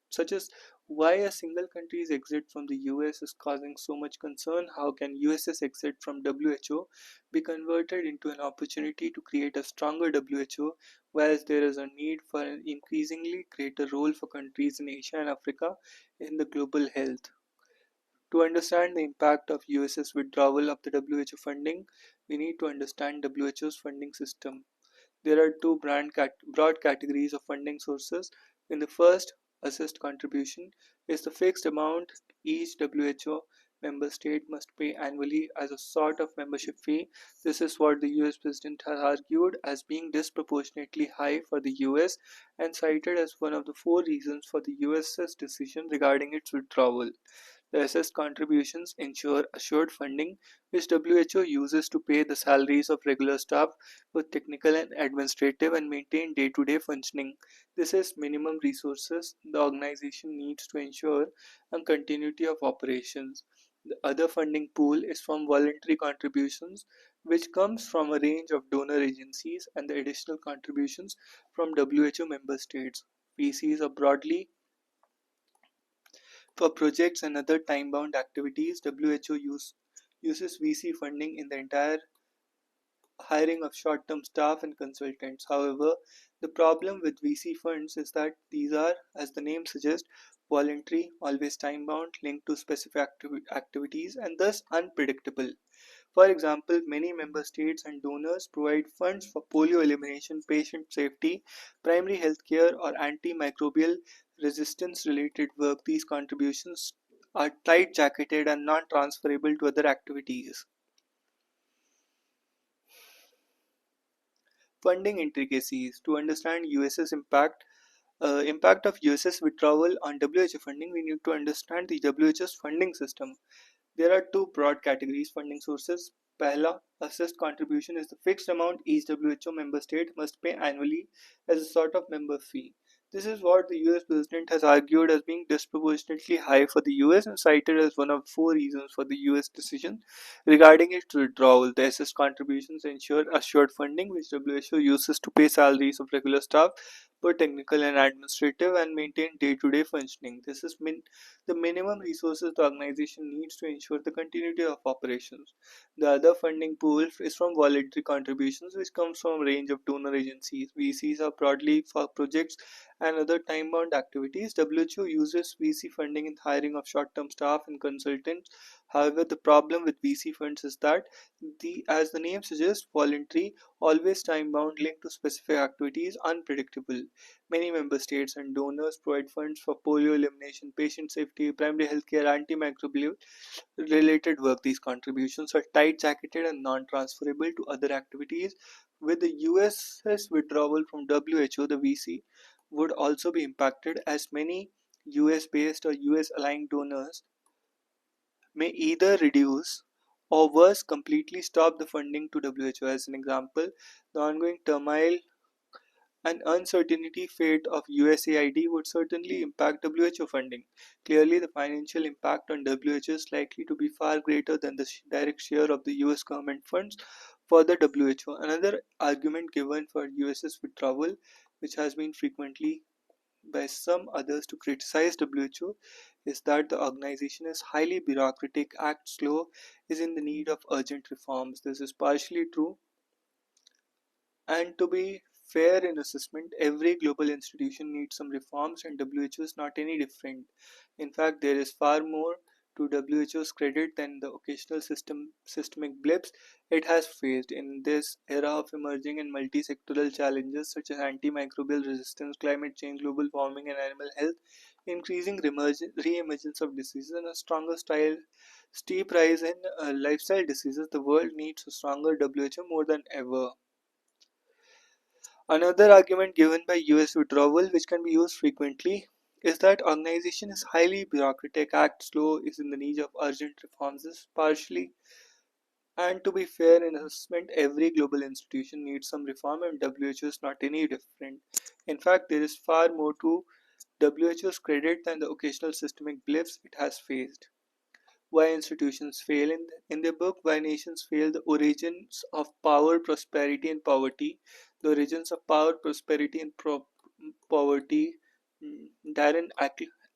such as why a single country's exit from the US is causing so much concern. How can US's exit from WHO be converted into an opportunity to create a stronger WHO, whereas there is a need for an increasingly greater role for countries in Asia and Africa in the global health? To understand the impact of US's withdrawal of the WHO funding, we need to understand WHO's funding system. There are two broad categories of funding sources. In the first, assessed contribution is the fixed amount each WHO member state must pay annually as a sort of membership fee. This is what the US President has argued as being disproportionately high for the US and cited as one of the four reasons for the US's decision regarding its withdrawal. The assessed contributions ensure assured funding, which WHO uses to pay the salaries of regular staff with technical and administrative and maintain day-to-day functioning. This is minimum resources the organization needs to ensure a continuity of operations. The other funding pool is from voluntary contributions, which comes from a range of donor agencies and the additional contributions from WHO member states. VCs are broadly for projects and other time-bound activities. WHO uses VC funding in the entire hiring of short-term staff and consultants. However, the problem with VC funds is that these are, as the name suggests, voluntary, always time-bound, linked to specific activities, and thus unpredictable. For example, many member states and donors provide funds for polio elimination, patient safety, primary health care, or antimicrobial resistance related work. These contributions are tight jacketed and non transferable to other activities. Funding intricacies. To understand US's impact of US's withdrawal on WHO funding, we need to understand the WHO's funding system. There are two broad categories funding sources. Pehla, assessed contribution, is the fixed amount each WHO member state must pay annually as a sort of member fee. This is what the US President has argued as being disproportionately high for the US and cited as one of four reasons for the US decision regarding its withdrawal. The assessed contributions ensure assured funding, which WHO uses to pay salaries of regular staff for technical and administrative and maintain day-to-day functioning. This is the minimum resources the organization needs to ensure the continuity of operations. The other funding pool is from voluntary contributions, which comes from a range of donor agencies. VCs are broadly for projects and other time-bound activities. WHO uses VC funding in hiring of short-term staff and consultants However, the problem with VC funds is that as the name suggests, voluntary, always time-bound, linked to specific activities, unpredictable. Many member states and donors provide funds for polio elimination, patient safety, primary healthcare, antimicrobial related work. These contributions are tight-jacketed and non-transferable to other activities. With the US's withdrawal from WHO, the VC would also be impacted as many US-based or US-aligned donors may either reduce or worse completely stop the funding to WHO. As an example, the ongoing turmoil and uncertainty fate of USAID would certainly impact WHO funding. Clearly, the financial impact on WHO is likely to be far greater than the direct share of the US government funds for the WHO. Another argument given for US's withdrawal, which has been frequently by some others to criticize WHO, is that the organization is highly bureaucratic, acts slow, is in the need of urgent reforms. This is partially true, and to be fair in assessment, every global institution needs some reforms, and WHO is not any different. In fact, there is far more to WHO's credit than the occasional systemic blips it has faced. In this era of emerging and multi-sectoral challenges such as antimicrobial resistance, climate change, global warming, and animal health, increasing re-emergence of diseases, and a stronger steep rise in lifestyle diseases, the world needs a stronger WHO more than ever. Another argument given by US withdrawal, which can be used frequently, is that organization is highly bureaucratic, act slow, is in the need of urgent reforms. This partially, and to be fair in assessment, every global institution needs some reform, and WHO is not any different. In fact, there is far more to WHO's credit than the occasional systemic blips it has faced. Why institutions fail. In their book Why Nations Fail, The Origins of Power, Prosperity and Poverty, The Origins of Power, Prosperity and Poverty, Darren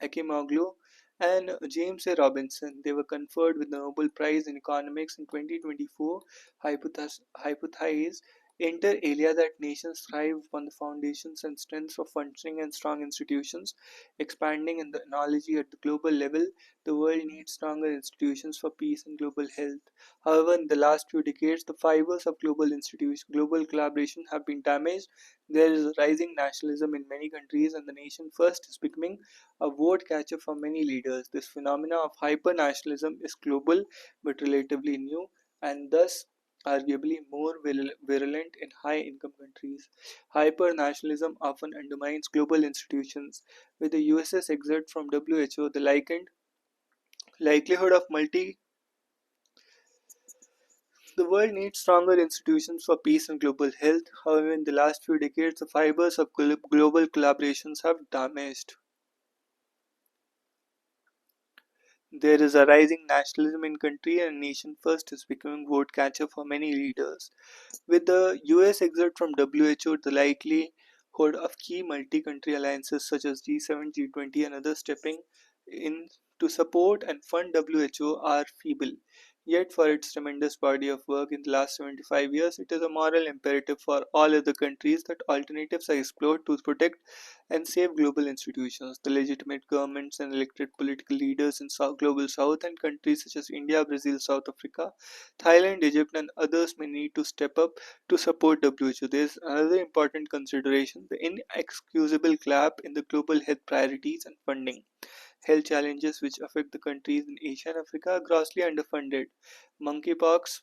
Akimoglu and James A. Robinson, they were conferred with the Nobel Prize in Economics in 2024, hypothesize inter alia that nations thrive on the foundations and strengths of functioning and strong institutions. Expanding in the analogy at the global level, the world needs stronger institutions for peace and global health. However, in the last few decades, the fibers of global collaboration have been damaged. There is a rising nationalism in many countries, and the nation first is becoming a vote catcher for many leaders. This phenomena of hyper-nationalism is global but relatively new, and thus arguably more virulent in high-income countries. Hyper-nationalism often undermines global institutions. With the US's exit from WHO, the likelihood of multi the world needs stronger institutions for peace and global health. However, in the last few decades, the fibers of global collaborations have damaged. There is a rising nationalism in country, and nation first is becoming vote catcher for many leaders. With the US exit from WHO, the likelihood of key multi-country alliances such as G7, G20 and others stepping in to support and fund WHO are feeble. Yet for its tremendous body of work in the last 75 years, it is a moral imperative for all other countries that alternatives are explored to protect and save global institutions. The legitimate governments and elected political leaders in Global South and countries such as India, Brazil, South Africa, Thailand, Egypt, and others may need to step up to support WHO. There is another important consideration: the inexcusable gap in the global health priorities and funding. Health challenges which affect the countries in Asia and Africa are grossly underfunded. Monkeypox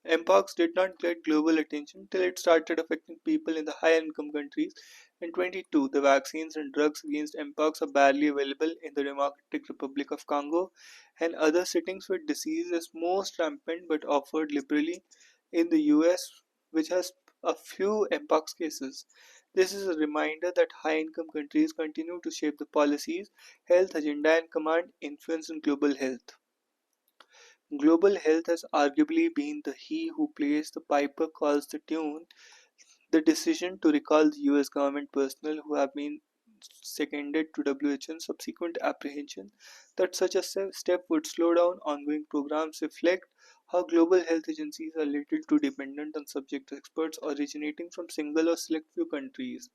Mpox did not get global attention till it started affecting people in the higher income countries. In 22, the vaccines and drugs against Mpox are barely available in the Democratic Republic of Congo and other settings where disease is most rampant but offered liberally in the US, which has a few Mpox cases. This is a reminder that high income countries continue to shape the policies, health agenda, and command influence in global health. Global health has arguably been the he who plays the piper calls the tune. The decision to recall the US government personnel who have been seconded to WHO and subsequent apprehension that such a step would slow down ongoing programs reflect how global health agencies are little too dependent on subject experts originating from single or select few countries.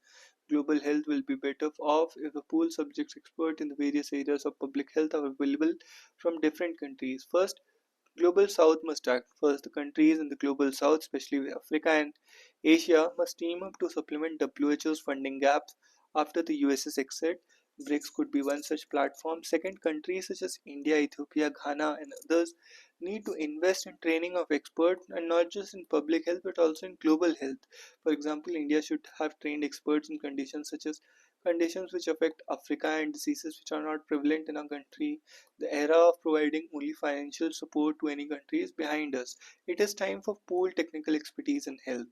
global health will be better off if the pool subjects expert in the various areas of public health are available from different countries. First, Global South must act. First, the countries in the Global South, especially Africa and Asia, must team up to supplement WHO's funding gaps after the US's exit. BRICS could be one such platform. Second, countries such as India, Ethiopia, Ghana, and others need to invest in training of experts and not just in public health but also in global health. For example, India should have trained experts in conditions such as conditions which affect Africa and diseases which are not prevalent in our country. The era of providing only financial support to any country is behind us. It is time for pooled technical expertise in health.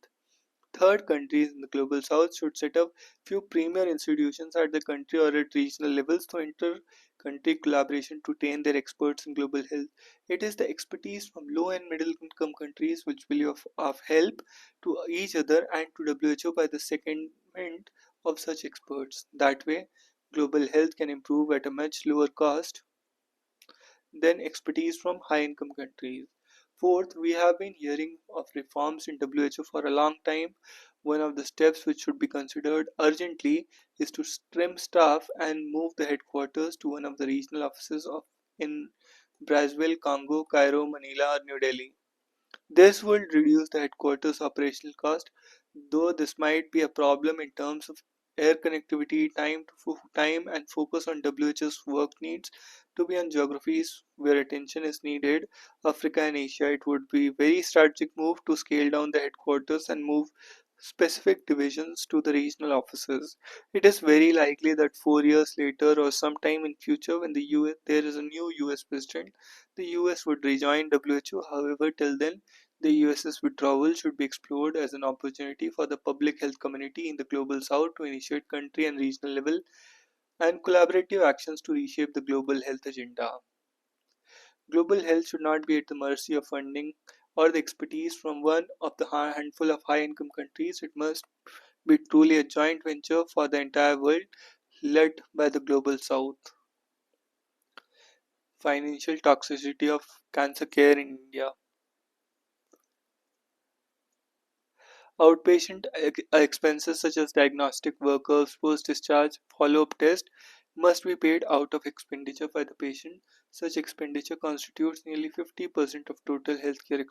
Third, countries in the Global South should set up few premier institutions at the country or at regional levels to inter-country collaboration to train their experts in global health. It is the expertise from low and middle income countries which will be of help to each other and to WHO by the secondment of such experts. That way, global health can improve at a much lower cost than expertise from high income countries. Fourth, we have been hearing of reforms in WHO for a long time. One of the steps which should be considered urgently is to trim staff and move the headquarters to one of the regional offices in Brazzaville, Congo, Cairo, Manila, or New Delhi. This would reduce the headquarters' operational cost, though this might be a problem in terms of air connectivity, time and focus on WHO's work needs to be on geographies where attention is needed, Africa and Asia. It would be a very strategic move to scale down the headquarters and move specific divisions to the regional offices. It is very likely that 4 years later or sometime in future when there is a new US president, the US would rejoin WHO. However, till then the US's withdrawal should be explored as an opportunity for the public health community in the Global South to initiate country and regional level and collaborative actions to reshape the global health agenda. Global health should not be at the mercy of funding or the expertise from one of the handful of high income countries. It must be truly a joint venture for the entire world, led by the Global South. Financial toxicity of cancer care in India. Outpatient expenses such as diagnostic workups, post-discharge follow-up tests must be paid out of expenditure by the patient. Such expenditure constitutes nearly 50% of total healthcare.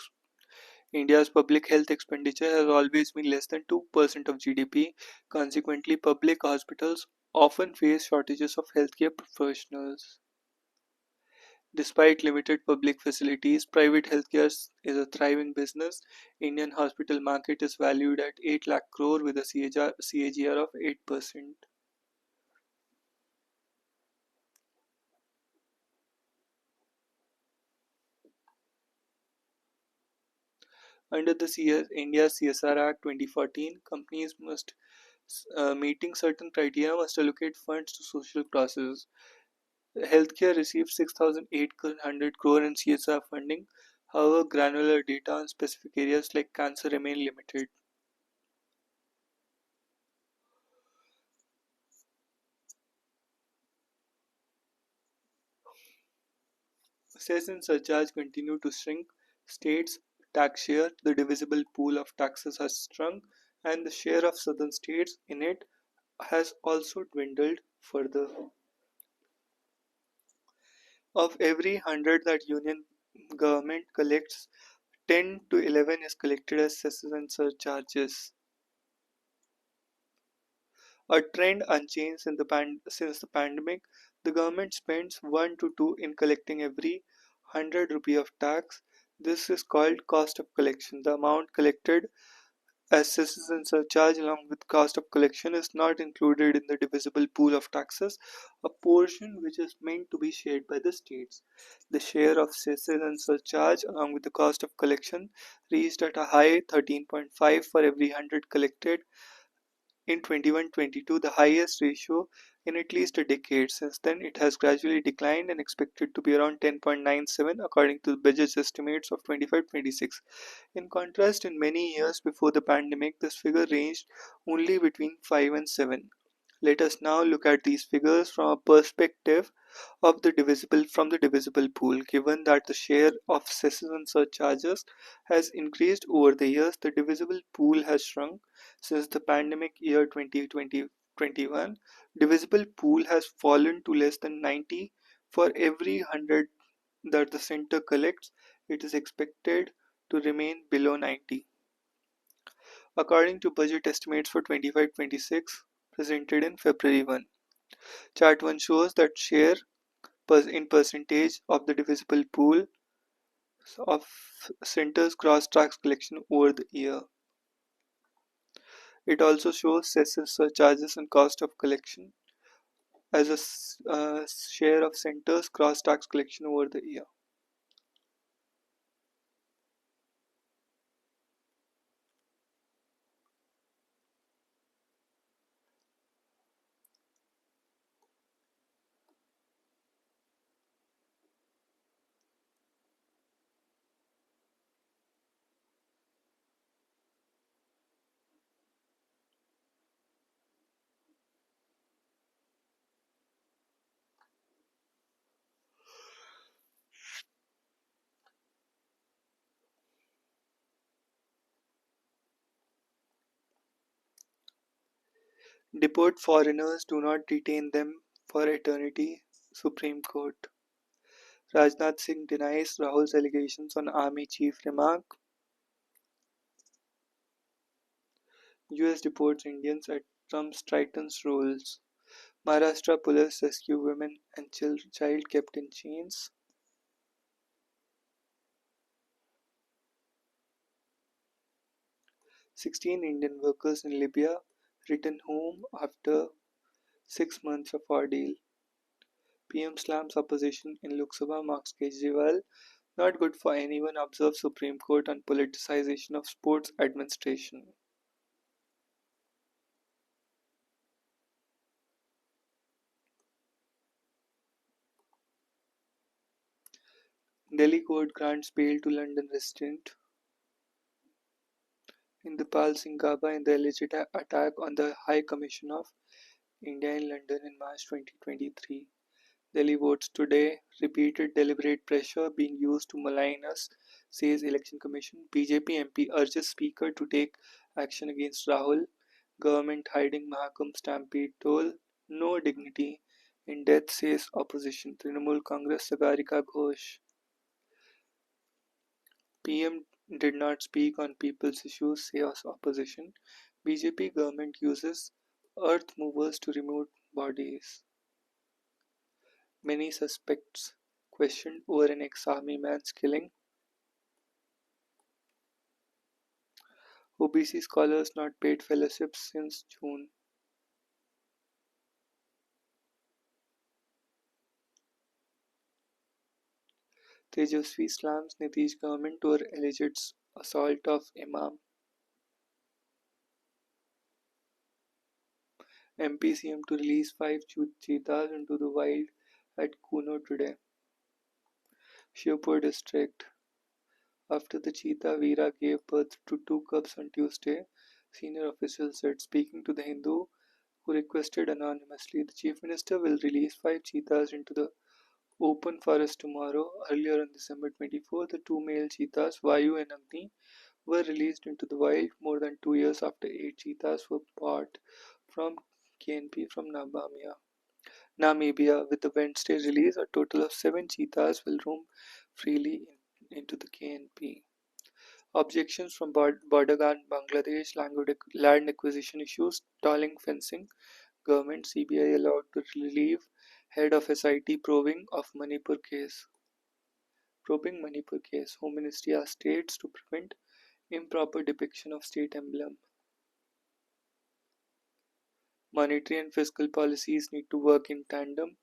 India's public health expenditure has always been less than 2% of GDP. Consequently, public hospitals often face shortages of healthcare professionals. Despite limited public facilities, private healthcare is a thriving business. Indian hospital market is valued at 8 lakh crore with a CAGR of 8%. Under the India CSR Act 2014, companies must meeting certain criteria must allocate funds to social causes. Healthcare receives 6,800 crore in CSR funding. However, granular data on specific areas like cancer remain limited. Cess and surcharge continue to shrink. States' tax share, the divisible pool of taxes, has shrunk, and the share of southern states in it has also dwindled further. Of every 100 that union government collects, 10 to 11 is collected as cesses and surcharges. A trend unchanged since the pandemic, the government spends 1 to 2 in collecting every 100 rupee of tax. This is called cost of collection. The amount collected as cesses and surcharge along with cost of collection is not included in the divisible pool of taxes, a portion which is meant to be shared by the states. The share of cesses and surcharge along with the cost of collection reached at a high 13.5 for every 100 collected in 21-22, the highest ratio in at least a decade. Since then, it has gradually declined and expected to be around 10.97 according to the budget estimates of 25-26. In contrast, in many years before the pandemic, this figure ranged only between 5 and 7. Let us now look at these figures from a perspective of the divisible pool. Given that the share of cesses and surcharges has increased over the years, the divisible pool has shrunk since the pandemic year 2020. 21, divisible pool has fallen to less than 90. For every 100 that the center collects, it is expected to remain below 90. According to budget estimates for 25-26 presented in February 1, Chart 1 shows that share in percentage of the divisible pool of centers cross tax collection over the year. It also shows cesses, surcharges, and cost of collection as a share of centers cross tax collection over the year. Deport foreigners, do not detain them for eternity. Supreme Court. Rajnath Singh denies Rahul's allegations on army chief remark. US deports Indians at Trump's tightens rules. Maharashtra police rescue women and child kept in chains. 16 Indian workers in Libya return home after 6 months of ordeal. PM slams opposition in Lok Sabha marks Kejriwal. Not good for anyone, observes Supreme Court on politicization of sports administration. Delhi court grants bail to London resident Indipal Singh Gaba in the alleged attack on the High Commission of India in London in March 2023. Delhi votes today. Repeated deliberate pressure being used to malign us, says Election Commission. BJP MP urges Speaker to take action against Rahul. Government hiding Mahakam stampede toll. No dignity in death, says opposition. Trinamool Congress Sagarika Ghosh. PM did not speak on people's issues, says opposition. BJP government uses earth movers to remove bodies. Many suspects questioned over an ex-army man's killing. OBC scholars not paid fellowships since June. Tejasvi slams Nitish government over alleged assault of Imam. MP CM to release 5 cheetahs into the wild at Kuno today. Shivpur district. After the cheetah Veera gave birth to 2 cubs on Tuesday, senior officials said, speaking to the Hindu, who requested anonymously, the chief minister will release 5 cheetahs into the open forest tomorrow. Earlier on December 24, the 2 male cheetahs, Vayu and Agni, were released into the wild more than 2 years after 8 cheetahs were bought from KNP from Namibia. With the Wednesday release, a total of 7 cheetahs will roam freely into the KNP. Objections from Borderguard Bangladesh land acquisition issues, stalling fencing, government CBI allowed to relieve head of SIT probing Manipur case. Home Ministry asks states to prevent improper depiction of state emblem. Monetary and fiscal policies need to work in tandem.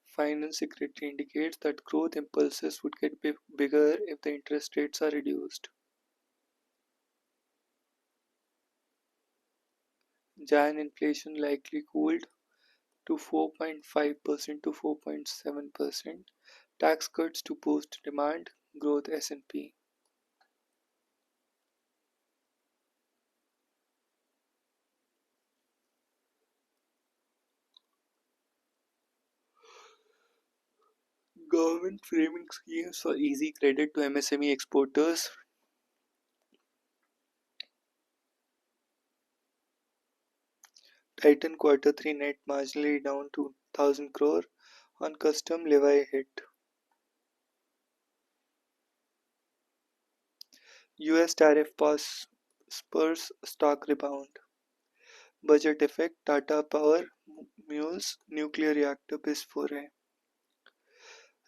Finance Secretary indicates that growth impulses would get bigger if the interest rates are reduced. Jan inflation likely cooled to 4.5% to 4.7%. Tax cuts to boost demand growth S&P. Government framing schemes for easy credit to MSME exporters. Titan Quarter 3 net marginally down to 1,000 crore on custom levy hit. US tariff pause spurs stock rebound. Budget effect Tata Power mules nuclear reactor base foray.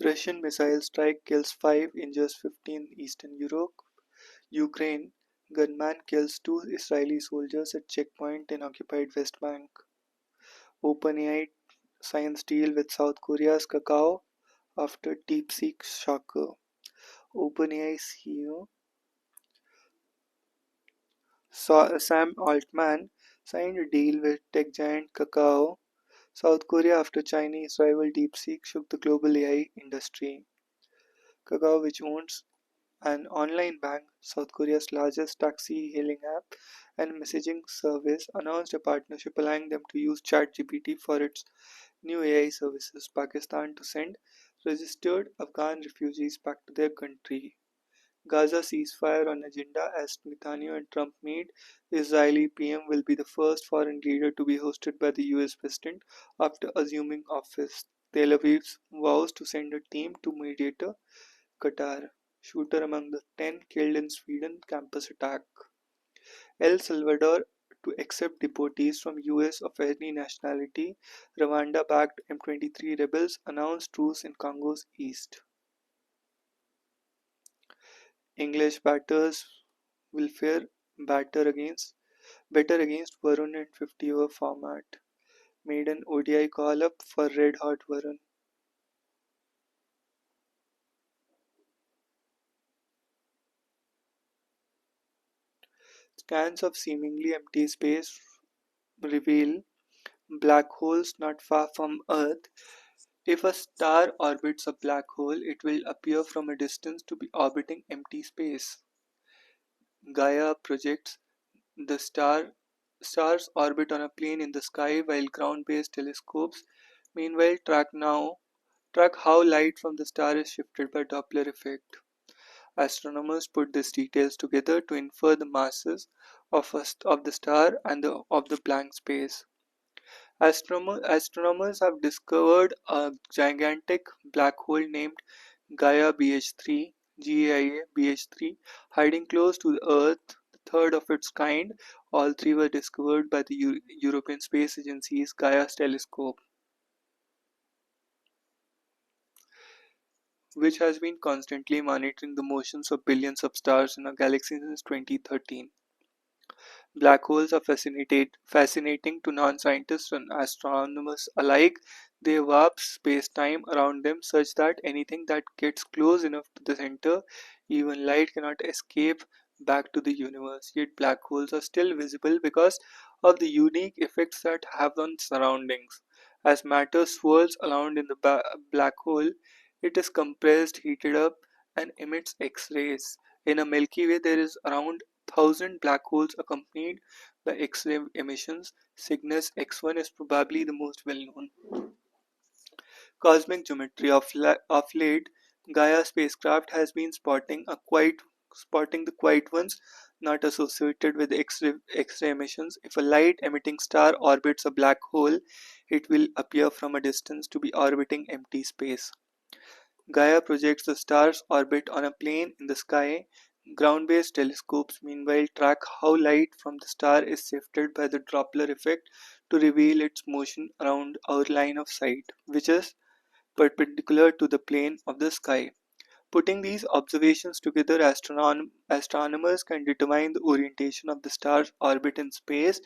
Russian missile strike kills 5, injures 15 Eastern Europe. Ukraine gunman kills 2 Israeli soldiers at checkpoint in occupied West Bank. OpenAI signs deal with South Korea's Kakao after DeepSeek shocker. OpenAI CEO Sam Altman signed a deal with tech giant Kakao, South Korea after Chinese rival DeepSeek shook the global AI industry. Kakao, which owns an online bank, South Korea's largest taxi hailing app and messaging service, announced a partnership allowing them to use ChatGPT for its new AI services. Pakistan to send registered Afghan refugees back to their country. Gaza ceasefire on agenda as Netanyahu and Trump meet. Israeli PM will be the first foreign leader to be hosted by the US president after assuming office. Tel Aviv vows to send a team to mediator Qatar. Shooter among the 10 killed in Sweden campus attack. El Salvador to accept deportees from US of any nationality. Rwanda-backed M23 rebels announced truce in Congo's east. English batters will fare better against Varun in 50-over format. Maiden ODI call-up for Red Hot Varun. Scans of seemingly empty space reveal black holes not far from Earth. If a star orbits a black hole, it will appear from a distance to be orbiting empty space. Gaia projects the stars orbit on a plane in the sky while ground-based telescopes meanwhile track how light from the star is shifted by Doppler effect. Astronomers put these details together to infer the masses of the star and of the blank space. Astronomers have discovered a gigantic black hole named Gaia BH3 (GAIA BH3) hiding close to the Earth, the third of its kind. All three were discovered by the European Space Agency's Gaia's telescope, which has been constantly monitoring the motions of billions of stars in our galaxy since 2013. Black holes are fascinating to non-scientists and astronomers alike. They warp space-time around them such that anything that gets close enough to the center, even light, cannot escape back to the universe. Yet black holes are still visible because of the unique effects that have on surroundings. As matter swirls around in the black hole, it is compressed, heated up, and emits X-rays. In a Milky Way, there is around 1,000 black holes accompanied by X-ray emissions. Cygnus X1 is probably the most well-known. Cosmic geometry of late, Gaia spacecraft has been spotting the quiet ones not associated with X-ray emissions. If a light-emitting star orbits a black hole, it will appear from a distance to be orbiting empty space. Gaia projects the star's orbit on a plane in the sky. Ground-based telescopes meanwhile track how light from the star is shifted by the Doppler effect to reveal its motion around our line of sight, which is perpendicular to the plane of the sky. Putting these observations together, astronomers can determine the orientation of the star's orbit in space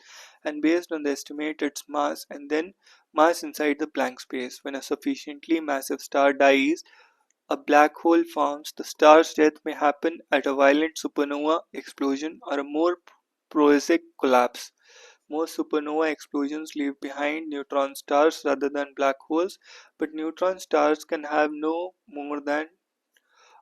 and based on the estimate its mass and then mass inside the blank space. When a sufficiently massive star dies, a black hole forms. The star's death may happen at a violent supernova explosion or a more prosaic collapse. Most supernova explosions leave behind neutron stars rather than black holes, but neutron stars can have no more than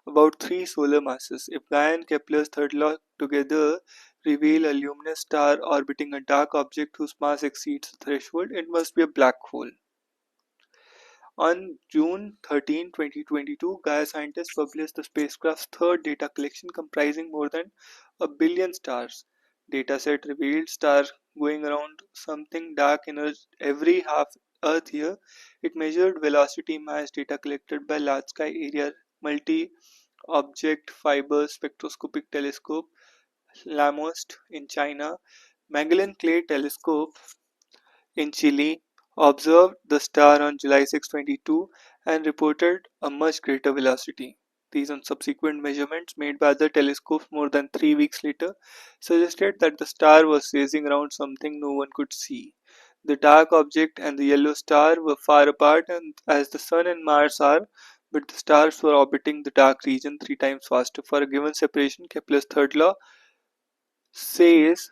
about 3 solar masses. If Gaia and Kepler's third law together reveal a luminous star orbiting a dark object whose mass exceeds the threshold, it must be a black hole. On June 13, 2022, Gaia scientists published the spacecraft's third data collection comprising more than a billion stars. Dataset revealed star going around something dark in every half Earth year. It measured velocity mass data collected by Large Sky Area Multi Object Fiber Spectroscopic Telescope LAMOST in China. Magellan Clay Telescope in Chile observed the star on July 6, 2022 and reported a much greater velocity. These and subsequent measurements made by other telescopes more than 3 weeks later suggested that the star was racing around something no one could see. The dark object and the yellow star were far apart and as the Sun and Mars are, but the stars were orbiting the dark region 3 times faster. For a given separation, Kepler's third law says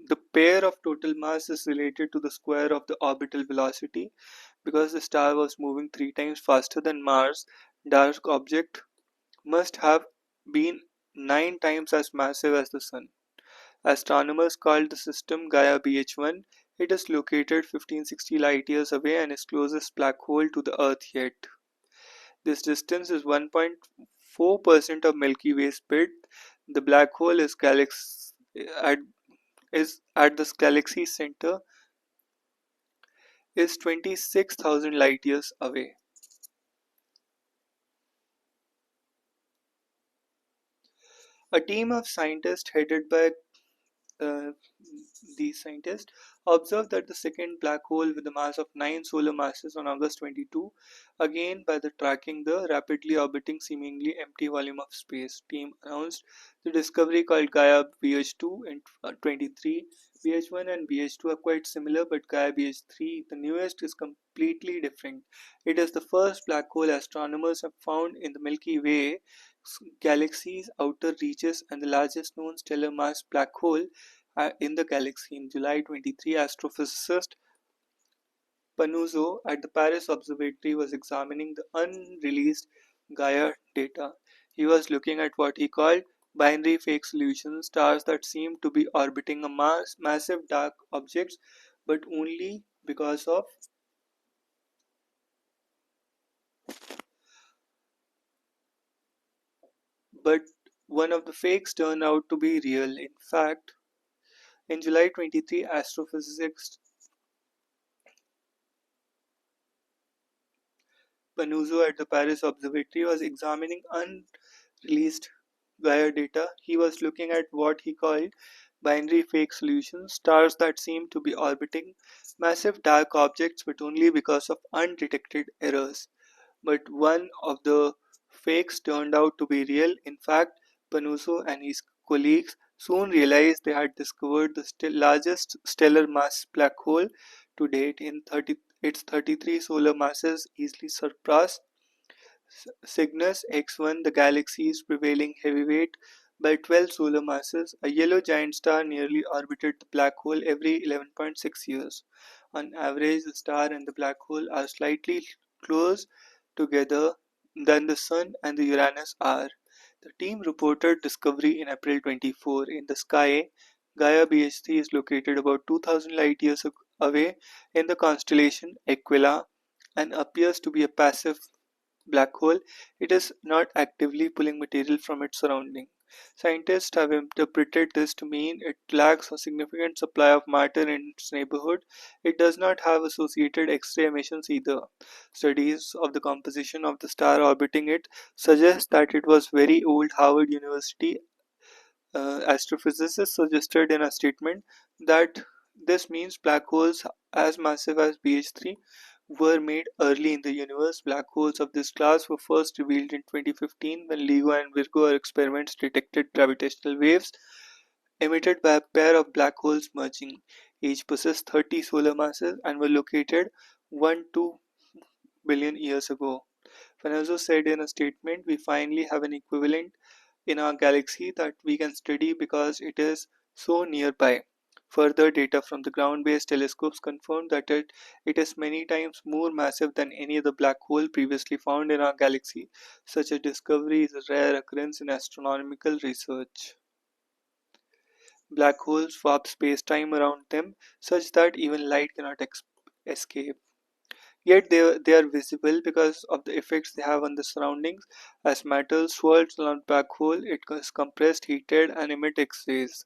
the pair of total mass is related to the square of the orbital velocity. Because the star was moving 3 times faster than Mars, dark object must have been 9 times as massive as the Sun. Astronomers called the system Gaia BH1. It is located 1560 light years away and is closest black hole to the Earth yet. This distance is 1.4% of Milky Way's width. The black hole at, is at this galaxy center is 26,000 light years away. A team of scientists headed by uh, these scientists observed that the second black hole with a mass of 9 solar masses on August 22, again by the tracking the rapidly orbiting seemingly empty volume of space. Team announced the discovery called Gaia BH2 in 23. BH1 and BH2 are quite similar, but Gaia BH3, the newest, is completely different. It is the first black hole astronomers have found in the Milky Way galaxy's outer reaches and the largest known stellar mass black hole in the galaxy. In July 23, astrophysicist Panuzzo at the Paris Observatory was examining the unreleased Gaia data. He was looking at what he called binary fake solutions, stars that seem to be orbiting a massive dark objects, but only because of but one of the fakes turned out to be real. In fact, in July 23, astrophysicist Panuzzo at the Paris Observatory was examining unreleased Gaia data. He was looking at what he called binary fake solutions, stars that seem to be orbiting massive dark objects but only because of undetected errors. But one of the fakes turned out to be real. In fact, Panuzzo and his colleagues soon realized they had discovered the largest stellar mass black hole to date. Its 33 solar masses easily surpass Cygnus X1, the galaxy's prevailing heavyweight, by 12 solar masses. A yellow giant star nearly orbited the black hole every 11.6 years. On average, the star and the black hole are slightly close together than the Sun and the Uranus are. The team reported discovery in April 24. In the sky, Gaia BH3 is located about 2000 light years away in the constellation Aquila and appears to be a passive black hole. It is not actively pulling material from its surrounding. Scientists have interpreted this to mean it lacks a significant supply of matter in its neighborhood. It does not have associated X-ray emissions either. Studies of the composition of the star orbiting it suggest that it was very old. Harvard University astrophysicists suggested in a statement that this means black holes as massive as BH3 were made early in the universe. Black holes of this class were first revealed in 2015 when LIGO and Virgo experiments detected gravitational waves emitted by a pair of black holes merging. Each possessed 30 solar masses and were located 1 to billion years ago. Fernando said in a statement, "We finally have an equivalent in our galaxy that we can study because it is so nearby." Further data from the ground-based telescopes confirmed that it is many times more massive than any other black hole previously found in our galaxy. Such a discovery is a rare occurrence in astronomical research. Black holes warp space-time around them such that even light cannot escape. Yet they are visible because of the effects they have on the surroundings. As matter swirls around black hole, it is compressed, heated, and emits X-rays.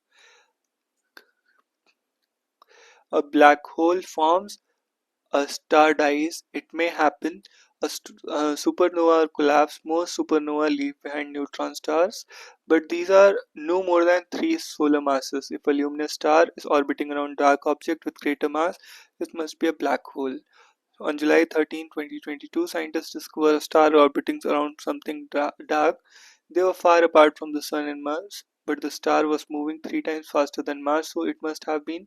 A black hole forms, a star dies, it may happen. A supernova collapse. Most supernova leave behind neutron stars, but these are no more than three solar masses. If a luminous star is orbiting around a dark object with greater mass, it must be a black hole. On July 13, 2022, scientists discovered a star orbiting around something dark. They were far apart from the Sun and Mars, but the star was moving three times faster than Mars, so it must have been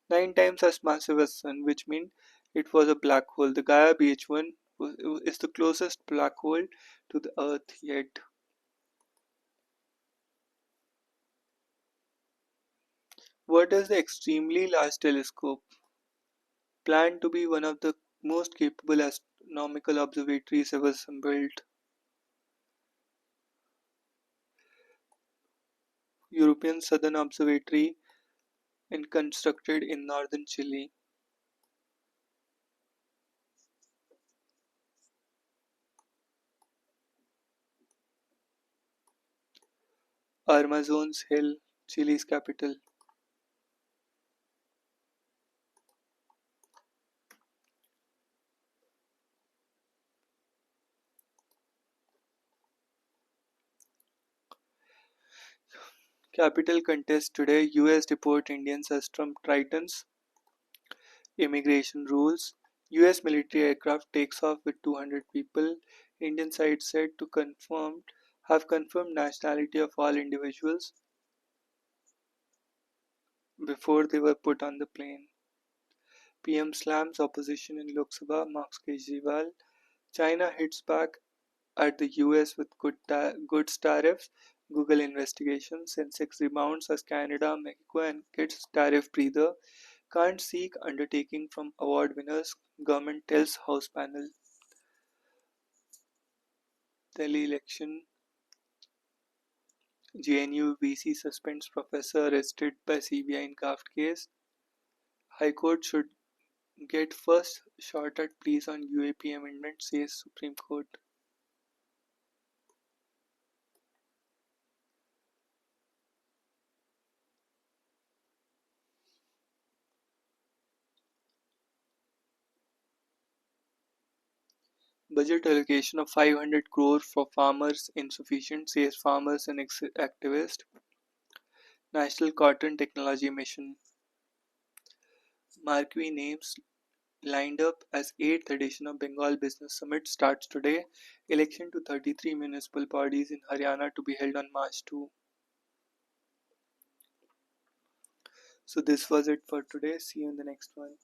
nine times as massive as Sun, which means it was a black hole. The Gaia BH1 is the closest black hole to the Earth yet. What is the Extremely Large Telescope? Planned to be one of the most capable astronomical observatories ever built. European Southern Observatory and constructed in northern Chile. Armazones Hill, Chile's capital. Capital contest today. US deport Indians as Trump tightens immigration rules. US military aircraft takes off with 200 people. Indian side said to have confirmed nationality of all individuals before they were put on the plane. PM slams opposition in Lok Sabha, marks Kejriwal. China hits back at the US with goods tariffs. Google investigation. Sensex rebounds as Canada, Mexico, and gets tariff breather. Can't seek undertaking from award winners. Government tells House panel. Delhi election. JNU VC suspends professor arrested by CBI in Kraft case. High Court should get first shot at pleas on UAP amendment, says Supreme Court. Budget allocation of 500 crore for farmers insufficient, says farmers and activist. National Cotton Technology Mission. Marquee names lined up as 8th edition of Bengal Business Summit starts today. Election to 33 municipal bodies in Haryana to be held on March 2. So this was it for today. See you in the next one.